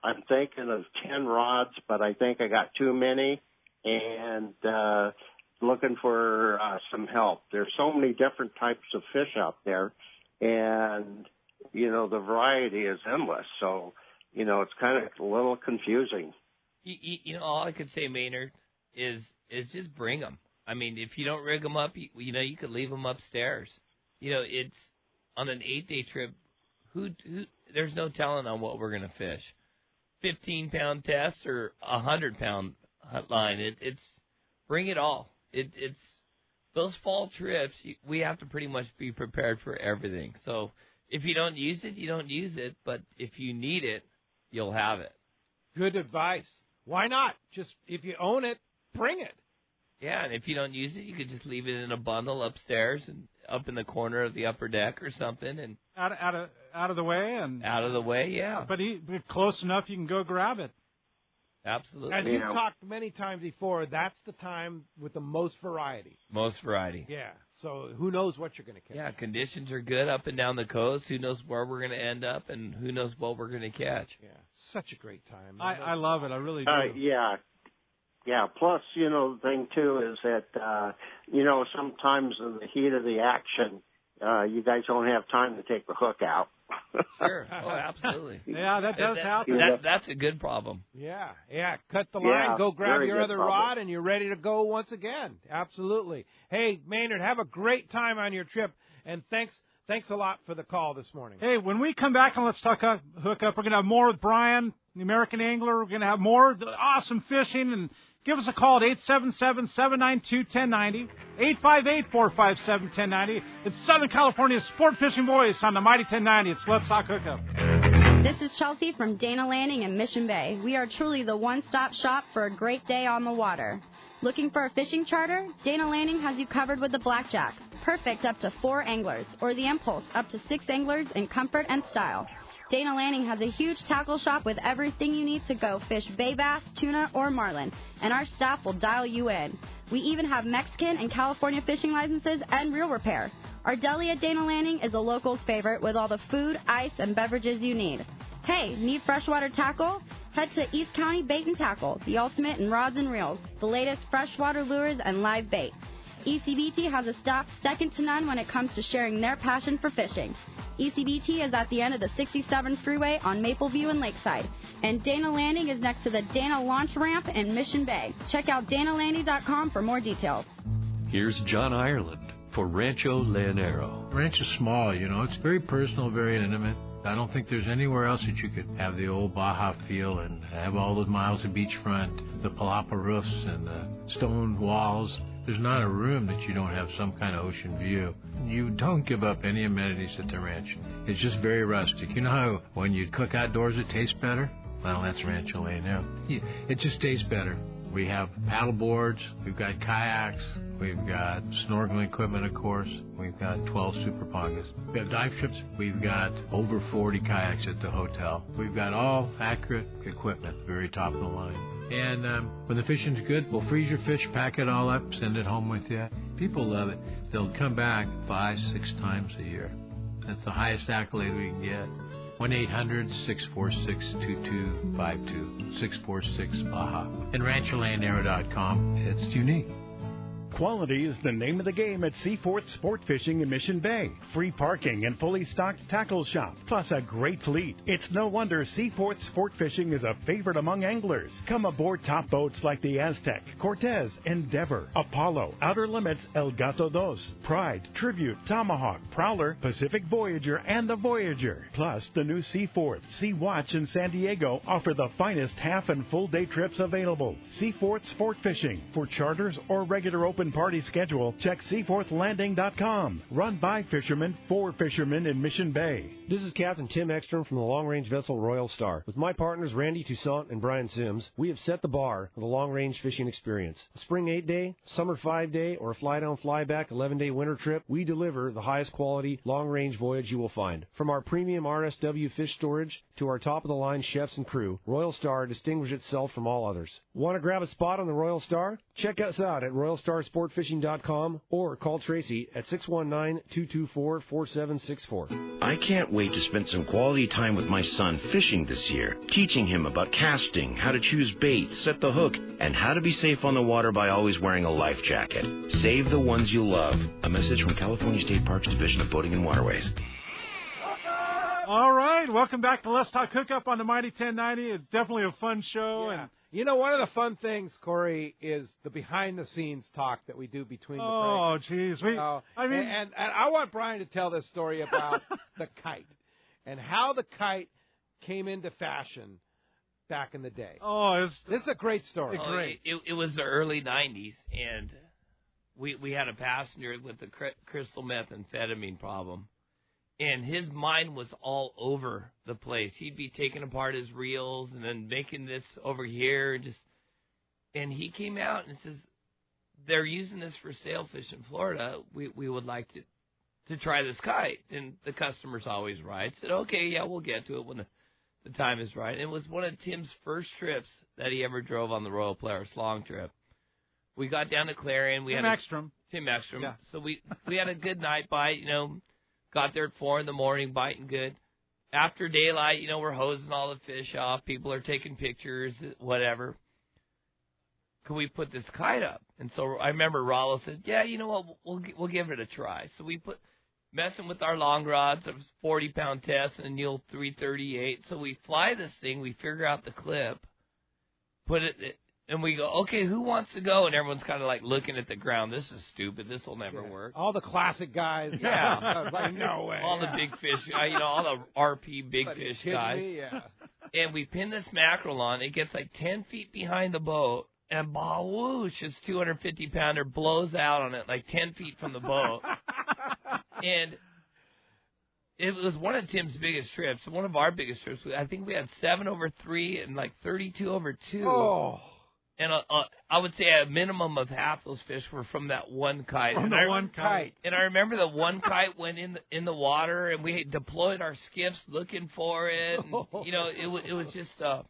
I'm thinking of 10 rods, but I think I got too many, and looking for some help. There's so many different types of fish out there, and you know the variety is endless. So you know it's kind of a little confusing. You know, all I could say, Maynard, is just bring them. I mean, if you don't rig them up, you know, you could leave them upstairs. You know, it's on an 8-day trip. Who? There's no telling on what we're gonna fish. 15-pound test or 100-pound line. It's bring it all. It's those fall trips. We have to pretty much be prepared for everything. So If you don't use it, you don't use it. But if you need it, you'll have it. Good advice. Why not? Just if you own it, bring it. Yeah, and if you don't use it, you could just leave it in a bundle upstairs and up in the corner of the upper deck or something, and out of the way and out of the way. Yeah, but close enough you can go grab it. Absolutely. As you've talked many times before, that's the time with the most variety. Most variety. Yeah. So who knows what you're going to catch? Yeah, conditions are good up and down the coast. Who knows where we're going to end up, and who knows what we're going to catch. Yeah, such a great time. I love it. I really do. Yeah. Plus, the thing too is that sometimes in the heat of the action, you guys don't have time to take the hook out. Sure. Oh, absolutely. Yeah, that does happen. That's a good problem. Yeah. Cut the line, go grab your other rod, and you're ready to go once again. Absolutely. Hey, Maynard, have a great time on your trip, and thanks a lot for the call this morning. Hey, when we come back on Let's Talk Hookup, we're going to have more with Brian, the American Angler. We're going to have more awesome fishing, and give us a call at 877-792-1090, 858-457-1090. It's Southern California's sport fishing voice on the Mighty 1090. It's Let's Talk Hookup. This is Chelsea from Dana Landing in Mission Bay. We are truly the one-stop shop for a great day on the water. Looking for a fishing charter? Dana Landing has you covered with the Blackjack, perfect up to 4 anglers, or the Impulse, up to 6 anglers in comfort and style. Dana Landing has a huge tackle shop with everything you need to go fish bay bass, tuna, or marlin, and our staff will dial you in. We even have Mexican and California fishing licenses and reel repair. Our deli at Dana Landing is a local's favorite with all the food, ice, and beverages you need. Hey, need freshwater tackle? Head to East County Bait and Tackle, the ultimate in rods and reels, the latest freshwater lures and live bait. ECBT has a staff second to none when it comes to sharing their passion for fishing. ECBT is at the end of the 67 freeway on Mapleview and Lakeside, and Dana Landing is next to the Dana Launch Ramp in Mission Bay. Check out danalanding.com for more details. Here's John Ireland for Rancho Leonero. Ranch is small, it's very personal, very intimate. I don't think there's anywhere else that you could have the old Baja feel and have all those miles of beachfront, the palapa roofs and the stone walls. There's not a room that you don't have some kind of ocean view. You don't give up any amenities at the ranch. It's just very rustic. You know how when you cook outdoors it tastes better? Well, that's Rancho Leonero. It just tastes better. We have paddle boards, we've got kayaks, we've got snorkeling equipment, of course. We've got 12 super pongas. We have dive trips. We've got over 40 kayaks at the hotel. We've got all accurate equipment, very top of the line. And when the fishing's good, we'll freeze your fish, pack it all up, send it home with you. People love it. They'll come back 5-6 times a year. That's the highest accolade we can get. 1-800-646-2252, 646-BAJA. And RanchoLandero.com. It's unique. Quality is the name of the game at Seaforth Sport Fishing in Mission Bay. Free parking and fully stocked tackle shop, plus a great fleet. It's no wonder Seaforth Sport Fishing is a favorite among anglers. Come aboard top boats like the Aztec, Cortez, Endeavor, Apollo, Outer Limits, El Gato Dos, Pride, Tribute, Tomahawk, Prowler, Pacific Voyager, and the Voyager. Plus, the new Seaforth, Sea Watch, and San Diego offer the finest half and full day trips available. Seaforth Sport Fishing. For charters or regular open party schedule, check seaforthlanding.com. Run by fishermen for fishermen in Mission Bay. This is Captain Tim Ekstrom from the long-range vessel Royal Star. With my partners Randy Toussaint and Brian Sims, we have set the bar for the long-range fishing experience. A spring 8-day, summer 5-day, or a fly-down, fly-back 11-day winter trip, we deliver the highest quality long-range voyage you will find. From our premium RSW fish storage to our top-of-the-line chefs and crew, Royal Star distinguishes itself from all others. Want to grab a spot on the Royal Star? Check us out at RoyalStarSportFishing.com or call Tracy at 619-224-4764. I can't wait to spend some quality time with my son fishing this year, teaching him about casting, how to choose bait, set the hook, and how to be safe on the water by always wearing a life jacket. Save the ones you love. A message from California State Parks Division of Boating and Waterways. All right, welcome back to Let's Talk Hookup on the Mighty 1090. It's definitely a fun show. Yeah. And one of the fun things, Corey, is the behind-the-scenes talk that we do between the breaks. Oh, geez. And I want Brian to tell this story about the Kite and how the Kite came into fashion back in the day. This is a great story. It was the early 90s, and we had a passenger with the crystal methamphetamine problem. And his mind was all over the place. He'd be taking apart his reels and then making this over here. And he came out and says, they're using this for sailfish in Florida. We would like to try this kite. And the customer's always right. Said, okay, yeah, we'll get to it when the time is right. And it was one of Tim's first trips that he ever drove on the Royal Polaris, long trip. We got down to Clarion. Tim Ekstrom. Yeah. So we had a good night bite, got there at 4 a.m, biting good. After daylight, we're hosing all the fish off. People are taking pictures, whatever. Could we put this kite up? And so I remember Rollo said, yeah, you know what, we'll give it a try. So we messing with our long rods. It was 40-pound test and Neil 338. So we fly this thing. We figure out the clip, put it, and we go, okay, who wants to go? And everyone's kind of like looking at the ground. This is stupid. This will never work. All the classic guys. Yeah. I was like, no way. All the big fish, all the RP big fish guys. Me? Yeah. And we pin this mackerel on. It gets like 10 feet behind the boat. And Wahoo, just 250-pounder, blows out on it like 10 feet from the boat. And it was one of Tim's biggest trips, one of our biggest trips. I think we had 7 over 3 and like 32 over 2. Oh. And I would say a minimum of half those fish were from that one kite. From the one kite. And I remember the one kite went in the water, and we deployed our skiffs looking for it. And, it was just a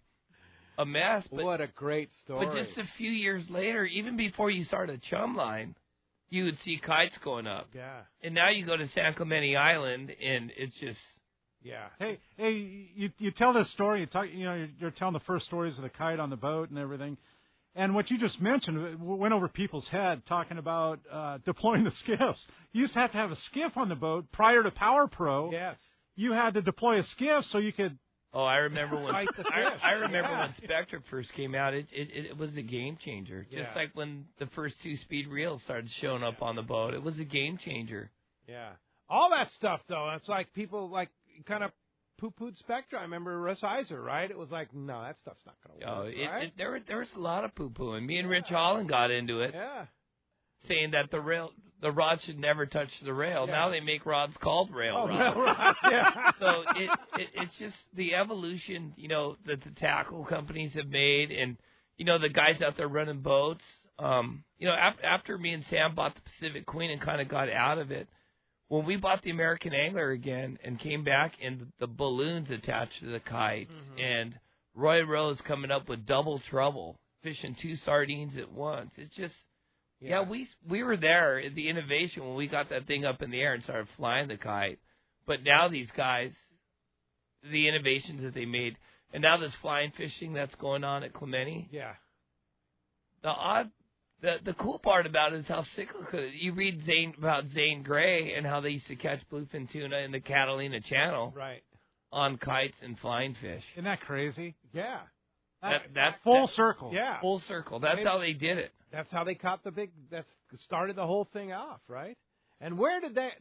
mess. But what a great story. But just a few years later, even before you start a chum line, you would see kites going up. Yeah. And now you go to San Clemente Island, and it's just... Yeah. Hey, you tell this story. You're telling the first stories of the kite on the boat and everything. And what you just mentioned went over people's head, talking about deploying the skiffs. You used to have a skiff on the boat prior to Power Pro. Yes. You had to deploy a skiff so you could... Oh, I remember when I remember Yeah. when Spectre first came out. It was a game changer. Just like when the first 2-speed reels started showing up on the boat, it was a game changer. Yeah, all that stuff though. It's like people kind of poo-pooed Spectre. I remember Russ Iser, right? It was like, no, that stuff's not going to work. Right? There was a lot of poo-pooing. Me and Rich Holland got into it. Yeah. Saying that the rod should never touch the rail. Yeah. Now they make rods called rail rods. Rail rods, yeah. So it's just the evolution, that the tackle companies have made, and the guys out there running boats. After me and Sam bought the Pacific Queen and kind of got out of it, when we bought the American Angler again and came back, and the balloons attached to the kites, and Roy Rose coming up with double trouble, fishing 2 sardines at once. It's just. Yeah, we were there at the innovation when we got that thing up in the air and started flying the kite. But now these guys, the innovations that they made, and now this flying fishing that's going on at Clemente. Yeah. The cool part about it is how cyclical. You read about Zane Grey and how they used to catch bluefin tuna in the Catalina Channel. Right. On kites and flying fish. Isn't that crazy? Yeah. That's full circle. Yeah. Full circle. That's how they did it. That's how they caught that's started the whole thing off, right? And where did that?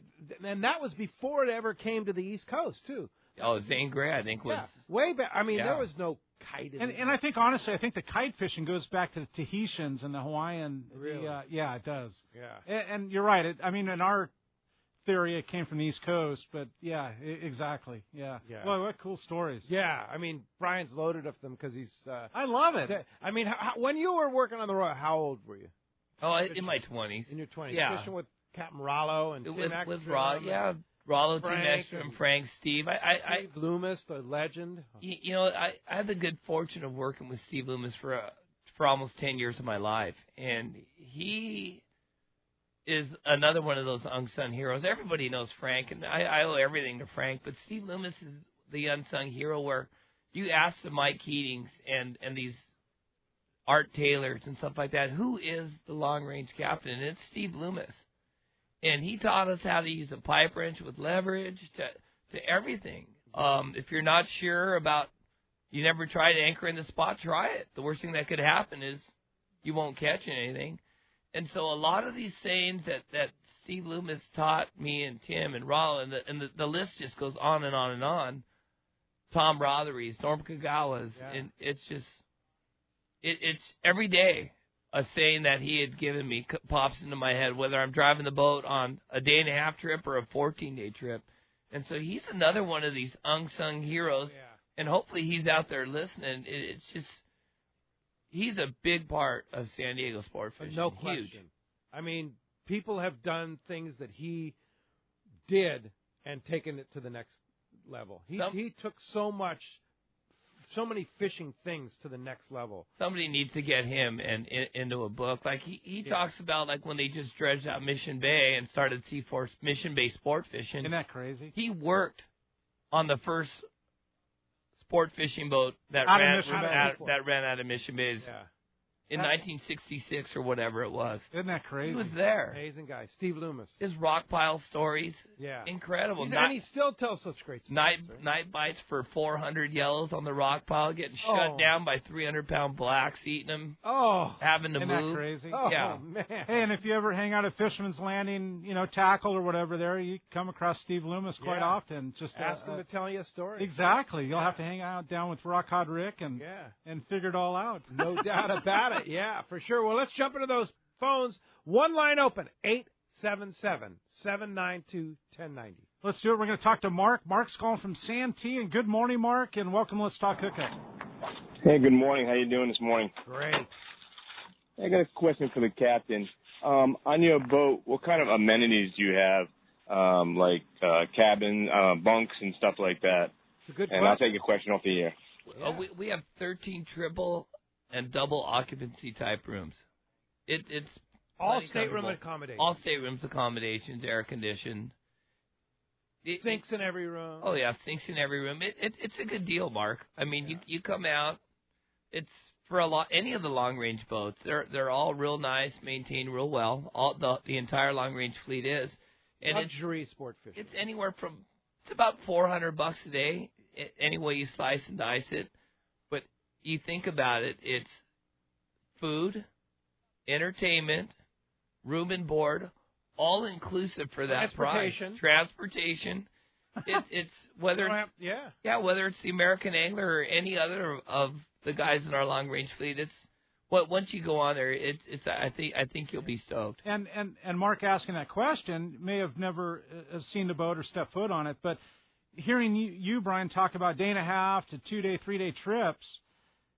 And that was before it ever came to the East Coast, too. Oh, Zane Grey, I think, was way back. I mean, there was no kite. And I think honestly, the kite fishing goes back to the Tahitians and the Hawaiian. Really? Yeah, it does. Yeah. And you're right. In our theory, it came from the East Coast, but yeah, exactly. Yeah. Well, what cool stories. Yeah. I mean, Brian's loaded of them because he's. I love it. I mean, when you were working on the Royal, how old were you? Oh, in my 20s. In your 20s. Yeah. Fishing with Captain Rollo and Tim Ekstrom. With Rollo, Tim Ekstrom, Frank, Steve. Steve Loomis, the legend. I had the good fortune of working with Steve Loomis for almost 10 years of my life, and he is another one of those unsung heroes. Everybody knows Frank, and I owe everything to Frank, but Steve Loomis is the unsung hero where you ask the Mike Keatings and these Art Taylors and stuff like that, who is the long-range captain? And it's Steve Loomis. And he taught us how to use a pipe wrench with leverage to everything. If you're not sure about, you never tried anchoring the spot, try it. The worst thing that could happen is you won't catch anything. And so a lot of these sayings that Steve Loomis taught me and Tim and Rollo, and the list just goes on and on and on. Tom Rothery's, Norm Kagawa's, and it's just, it's every day a saying that he had given me pops into my head, whether I'm driving the boat on a day-and-a-half trip or a 14-day trip. And so he's another one of these unsung heroes, and hopefully he's out there listening. It's just, he's a big part of San Diego sport fishing. No question. Huge. I mean, people have done things that he did and taken it to the next level. He took so many fishing things to the next level. Somebody needs to get him into a book. Like he talks about, like, when they just dredged out Mission Bay and started Mission Bay sport fishing. Isn't that crazy? He worked on the first sport fishing boat that ran out of Mission Bay. In 1966 or whatever it was. Isn't that crazy? He was there. Amazing guy. Steve Loomis. His rock pile stories. Yeah. Incredible. And he still tells such great stories. Night bites for 400 yellows on the rock pile, getting shut down by 300-pound blacks, eating them. Having to Isn't move. That crazy? Yeah. Man. Hey, and if you ever hang out at Fisherman's Landing, tackle or whatever there, you come across Steve Loomis quite often. Just ask him to tell you a story. Exactly. You'll have to hang out down with Rock Hard Rick and figure it all out. No doubt about it. Yeah, for sure. Well, let's jump into those phones. One line open, 877-792-1090. Let's do it. We're going to talk to Mark. Mark's calling from Santee. And good morning, Mark, and welcome to Let's Talk Hookup. Hey, good morning. How you doing this morning? Great. I got a question for the captain. On your boat, what kind of amenities do you have, like cabin, bunks, and stuff like that? It's a good question. And I'll take your question off the air. We have 13 triple and double occupancy type rooms. It's all stateroom accommodations. All staterooms accommodations, air conditioned. Sinks in every room. Oh yeah, sinks in every room. It's a good deal, Mark. I mean, you come out. It's for any of the long range boats. They're all real nice, maintained real well. All the entire long range fleet is. And luxury sport fishing. It's anywhere from about $400 a day, any way you slice and dice it. But you think about it, it's food, entertainment, room and board, all inclusive for that price. Transportation. It's whether it's the American Angler or any other of the guys in our long range fleet. It's once you go on there, I think you'll be stoked. And Mark asking that question may have never seen the boat or stepped foot on it, but hearing you Brian, talk about day and a half to 2-day, 3-day trips,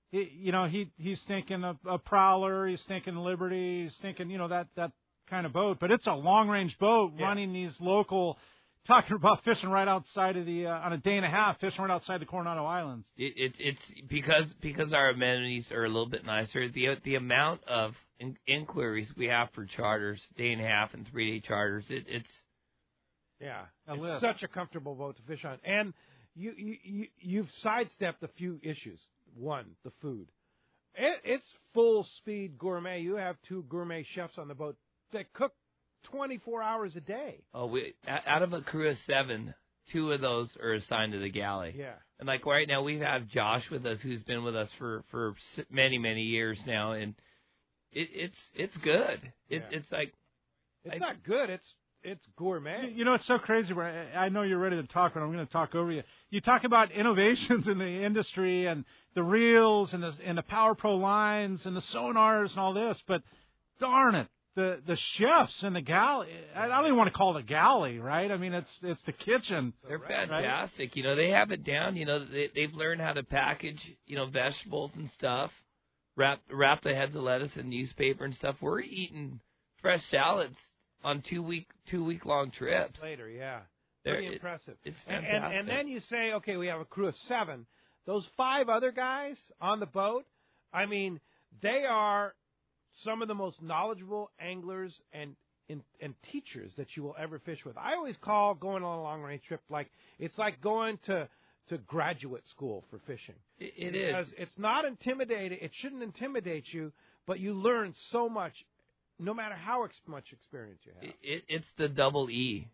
he's thinking of a Prowler, he's thinking Liberty, he's thinking that kind of boat, but it's a long range boat running these local. Talking about fishing right outside of on a day and a half, fishing right outside the Coronado Islands. It's because our amenities are a little bit nicer. The amount of inquiries we have for charters, day and a half and 3-day charters, it's such a comfortable boat to fish on. And you've sidestepped a few issues. One, the food. It's full speed gourmet. You have 2 gourmet chefs on the boat that cook 24 hours a day. Oh, out of a crew of 7, 2 of those are assigned to the galley. Yeah. And like right now, we have Josh with us, who's been with us for many, many years now, and it's good. It's like it's not good. It's gourmet. It's so crazy. I know you're ready to talk, but I'm going to talk over you. You talk about innovations in the industry and the reels and the Power Pro lines and the sonars and all this, but darn it. The chefs in the galley, I don't even want to call it a galley, right? I mean, it's the kitchen. They're fantastic. Right? They have it down. They've learned how to package, vegetables and stuff, wrap the heads of lettuce in newspaper and stuff. We're eating fresh salads on 2-week long trips. Later, pretty impressive. It's fantastic. And then you say, okay, we have a crew of 7. Those 5 other guys on the boat, I mean, they are some of the most knowledgeable anglers and teachers that you will ever fish with. I always call going on a long-range trip it's like going to graduate school for fishing. It is. Because it's not intimidating. It shouldn't intimidate you, but you learn so much no matter how much experience you have. It's the double E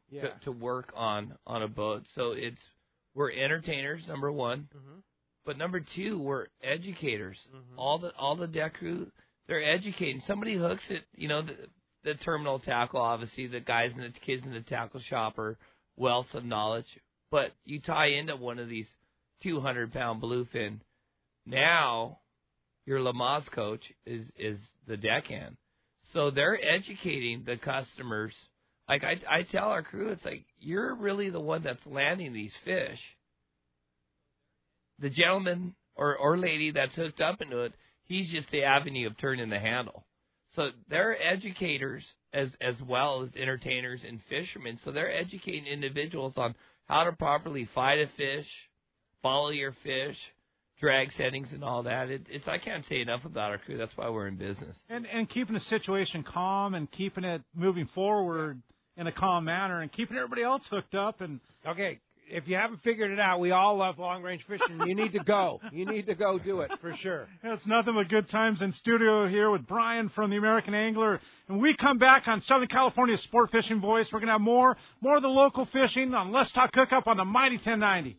to work on a boat. So we're entertainers, number 1. Mm-hmm. But number 2, we're educators. Mm-hmm. All the deck crew, they're educating. Somebody hooks it, the terminal tackle, obviously, the guys and the kids in the tackle shop are wealth of knowledge. But you tie into one of these 200-pound bluefin. Now, your Lamaze coach is the deckhand. So they're educating the customers Like I tell our crew, it's like, you're really the one that's landing these fish. The gentleman or lady that's hooked up into it, he's just the avenue of turning the handle. So they're educators as well as entertainers and fishermen. So they're educating individuals on how to properly fight a fish, follow your fish, drag settings and all that. It's I can't say enough about our crew. That's why we're in business. And keeping the situation calm and keeping it moving forward in a calm manner and keeping everybody else hooked up. And okay, if you haven't figured it out, we all love long-range fishing. You need to go. You need to go do it for sure. It's nothing but good times in studio here with Brian from the American Angler. And we come back on Southern California's Sport Fishing Voice. We're going to have more of the local fishing on Let's Talk Hookup on the Mighty 1090.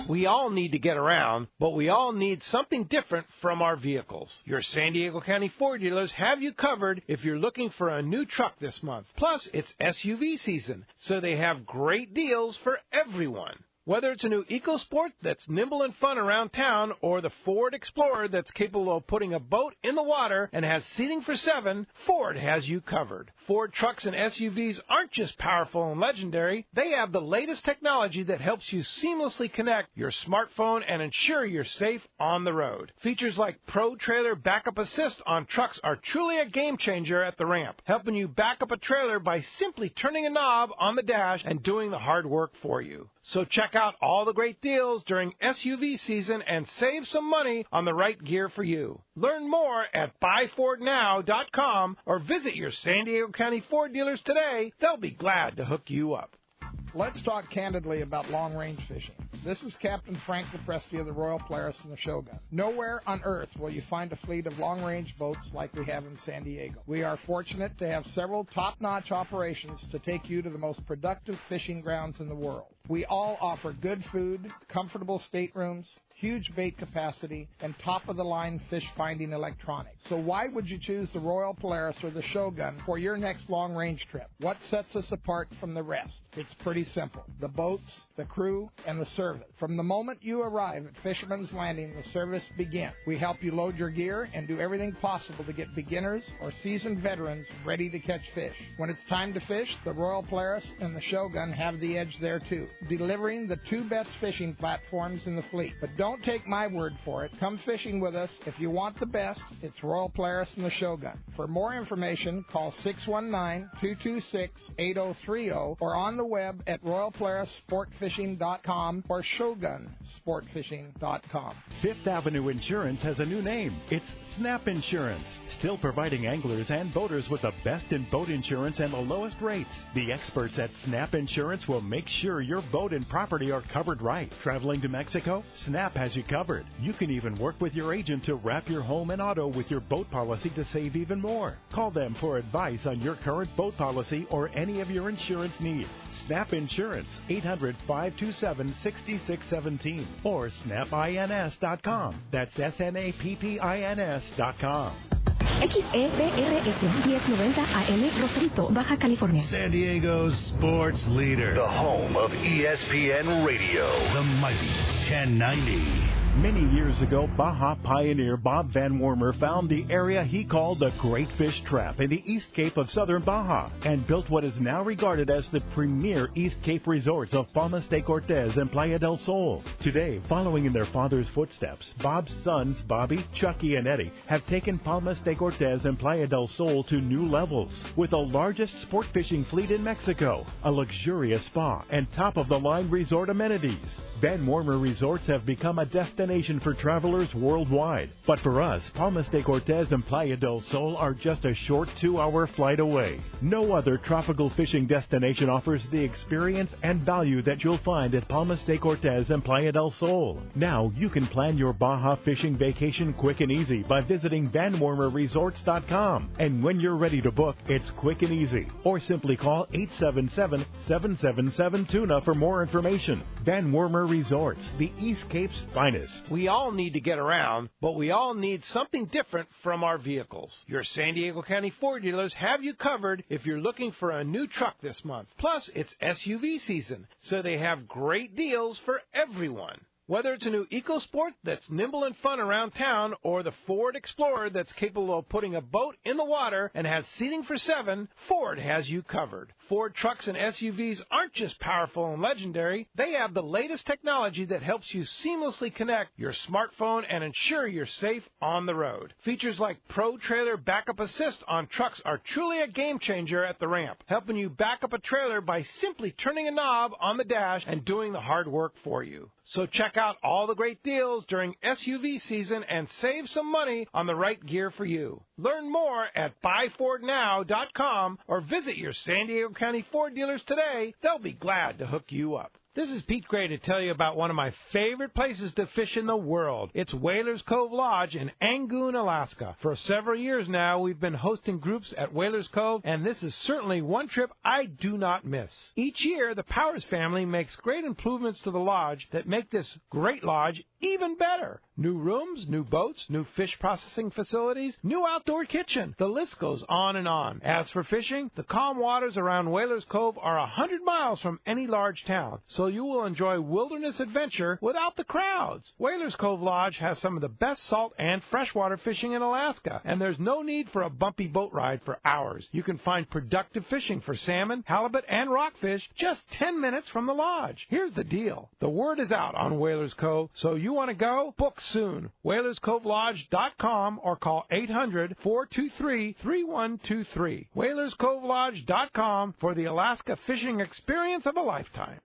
We all need to get around, but we all need something different from our vehicles. Your San Diego County Ford dealers have you covered if you're looking for a new truck this month. Plus, it's SUV season, so they have great deals for everyone. Whether it's a new EcoSport that's nimble and fun around town or the Ford Explorer that's capable of putting a boat in the water and has seating for 7, Ford has you covered. Ford trucks and SUVs aren't just powerful and legendary. They have the latest technology that helps you seamlessly connect your smartphone and ensure you're safe on the road. Features like Pro Trailer Backup Assist on trucks are truly a game changer at the ramp, helping you back up a trailer by simply turning a knob on the dash and doing the hard work for you. So check out all the great deals during SUV season and save some money on the right gear for you. Learn more at buyfordnow.com or visit your San Diego County Ford dealers today. They'll be glad to hook you up. Let's talk candidly about long-range fishing. This is Captain Frank DePresti of the Royal Polaris and the Shogun. Nowhere on earth will you find a fleet of long-range boats like we have in San Diego. We are fortunate to have several top-notch operations to take you to the most productive fishing grounds in the world. We all offer good food, comfortable staterooms, huge bait capacity, and top-of-the-line fish-finding electronics. So why would you choose the Royal Polaris or the Shogun for your next long-range trip? What sets us apart from the rest? It's pretty simple. The boats, the crew, and the service. From the moment you arrive at Fisherman's Landing, the service begins. We help you load your gear and do everything possible to get beginners or seasoned veterans ready to catch fish. When it's time to fish, the Royal Polaris and the Shogun have the edge there too, delivering the 2 best fishing platforms in the fleet. But don't take my word for it. Come fishing with us. If you want the best, it's Royal Polaris and the Shogun. For more information, call 619-226-8030 or on the web at royalpolarissportfishing.com or shogunsportfishing.com. Fifth Avenue Insurance has a new name. It's Snap Insurance, still providing anglers and boaters with the best in boat insurance and the lowest rates. The experts at Snap Insurance will make sure your boat and property are covered right. Traveling to Mexico? Snap has you covered. You can even work with your agent to wrap your home and auto with your boat policy to save even more. Call them for advice on your current boat policy or any of your insurance needs. Snap Insurance, 800-527-6617 or snapins.com. That's SNAPPINS.com. XEPRS 1090 AM Rosarito, Baja California. San Diego's sports leader. The home of ESPN Radio. The mighty 1090. Many years ago, Baja pioneer Bob Van Wormer found the area he called the Great Fish Trap in the East Cape of southern Baja and built what is now regarded as the premier East Cape resorts of Palmas de Cortez and Playa del Sol. Today, following in their father's footsteps, Bob's sons, Bobby, Chucky, and Eddie, have taken Palmas de Cortez and Playa del Sol to new levels with the largest sport fishing fleet in Mexico, a luxurious spa, and top-of-the-line resort amenities. Van Wormer Resorts have become a destination for travelers worldwide. But for us, Palmas de Cortez and Playa del Sol are just a short 2-hour flight away. No other tropical fishing destination offers the experience and value that you'll find at Palmas de Cortez and Playa del Sol. Now you can plan your Baja fishing vacation quick and easy by visiting VanWormerResorts.com. And when you're ready to book, it's quick and easy. Or simply call 877-777-TUNA for more information. Van Wormer Resorts, the East Cape's finest. We all need to get around, but we all need something different from our vehicles. Your San Diego County Ford dealers have you covered if you're looking for a new truck this month. Plus, it's SUV season, so they have great deals for everyone. Whether it's a new EcoSport that's nimble and fun around town or the Ford Explorer that's capable of putting a boat in the water and has seating for 7, Ford has you covered. Ford trucks and SUVs aren't just powerful and legendary. They have the latest technology that helps you seamlessly connect your smartphone and ensure you're safe on the road. Features like Pro Trailer Backup Assist on trucks are truly a game changer at the ramp, helping you back up a trailer by simply turning a knob on the dash and doing the hard work for you. So check out all the great deals during SUV season and save some money on the right gear for you. Learn more at buyfordnow.com or visit your San Diego County Ford dealers today. They'll be glad to hook you up. This is Pete Gray to tell you about one of my favorite places to fish in the world. It's Whalers Cove Lodge in Angoon, Alaska. For several years now, we've been hosting groups at Whalers Cove, and this is certainly one trip I do not miss. Each year, the Powers family makes great improvements to the lodge that make this great lodge even better. New rooms, new boats, new fish processing facilities, new outdoor kitchen. The list goes on and on. As for fishing, the calm waters around Whalers Cove are 100 miles from any large town, so you will enjoy wilderness adventure without the crowds. Whalers Cove Lodge has some of the best salt and freshwater fishing in Alaska, and there's no need for a bumpy boat ride for hours. You can find productive fishing for salmon, halibut, and rockfish just 10 minutes from the lodge. Here's the deal. The word is out on Whalers Cove, so you want to go? Book soon. WhalersCoveLodge.com or call 800-423-3123. WhalersCoveLodge.com for the Alaska fishing experience of a lifetime.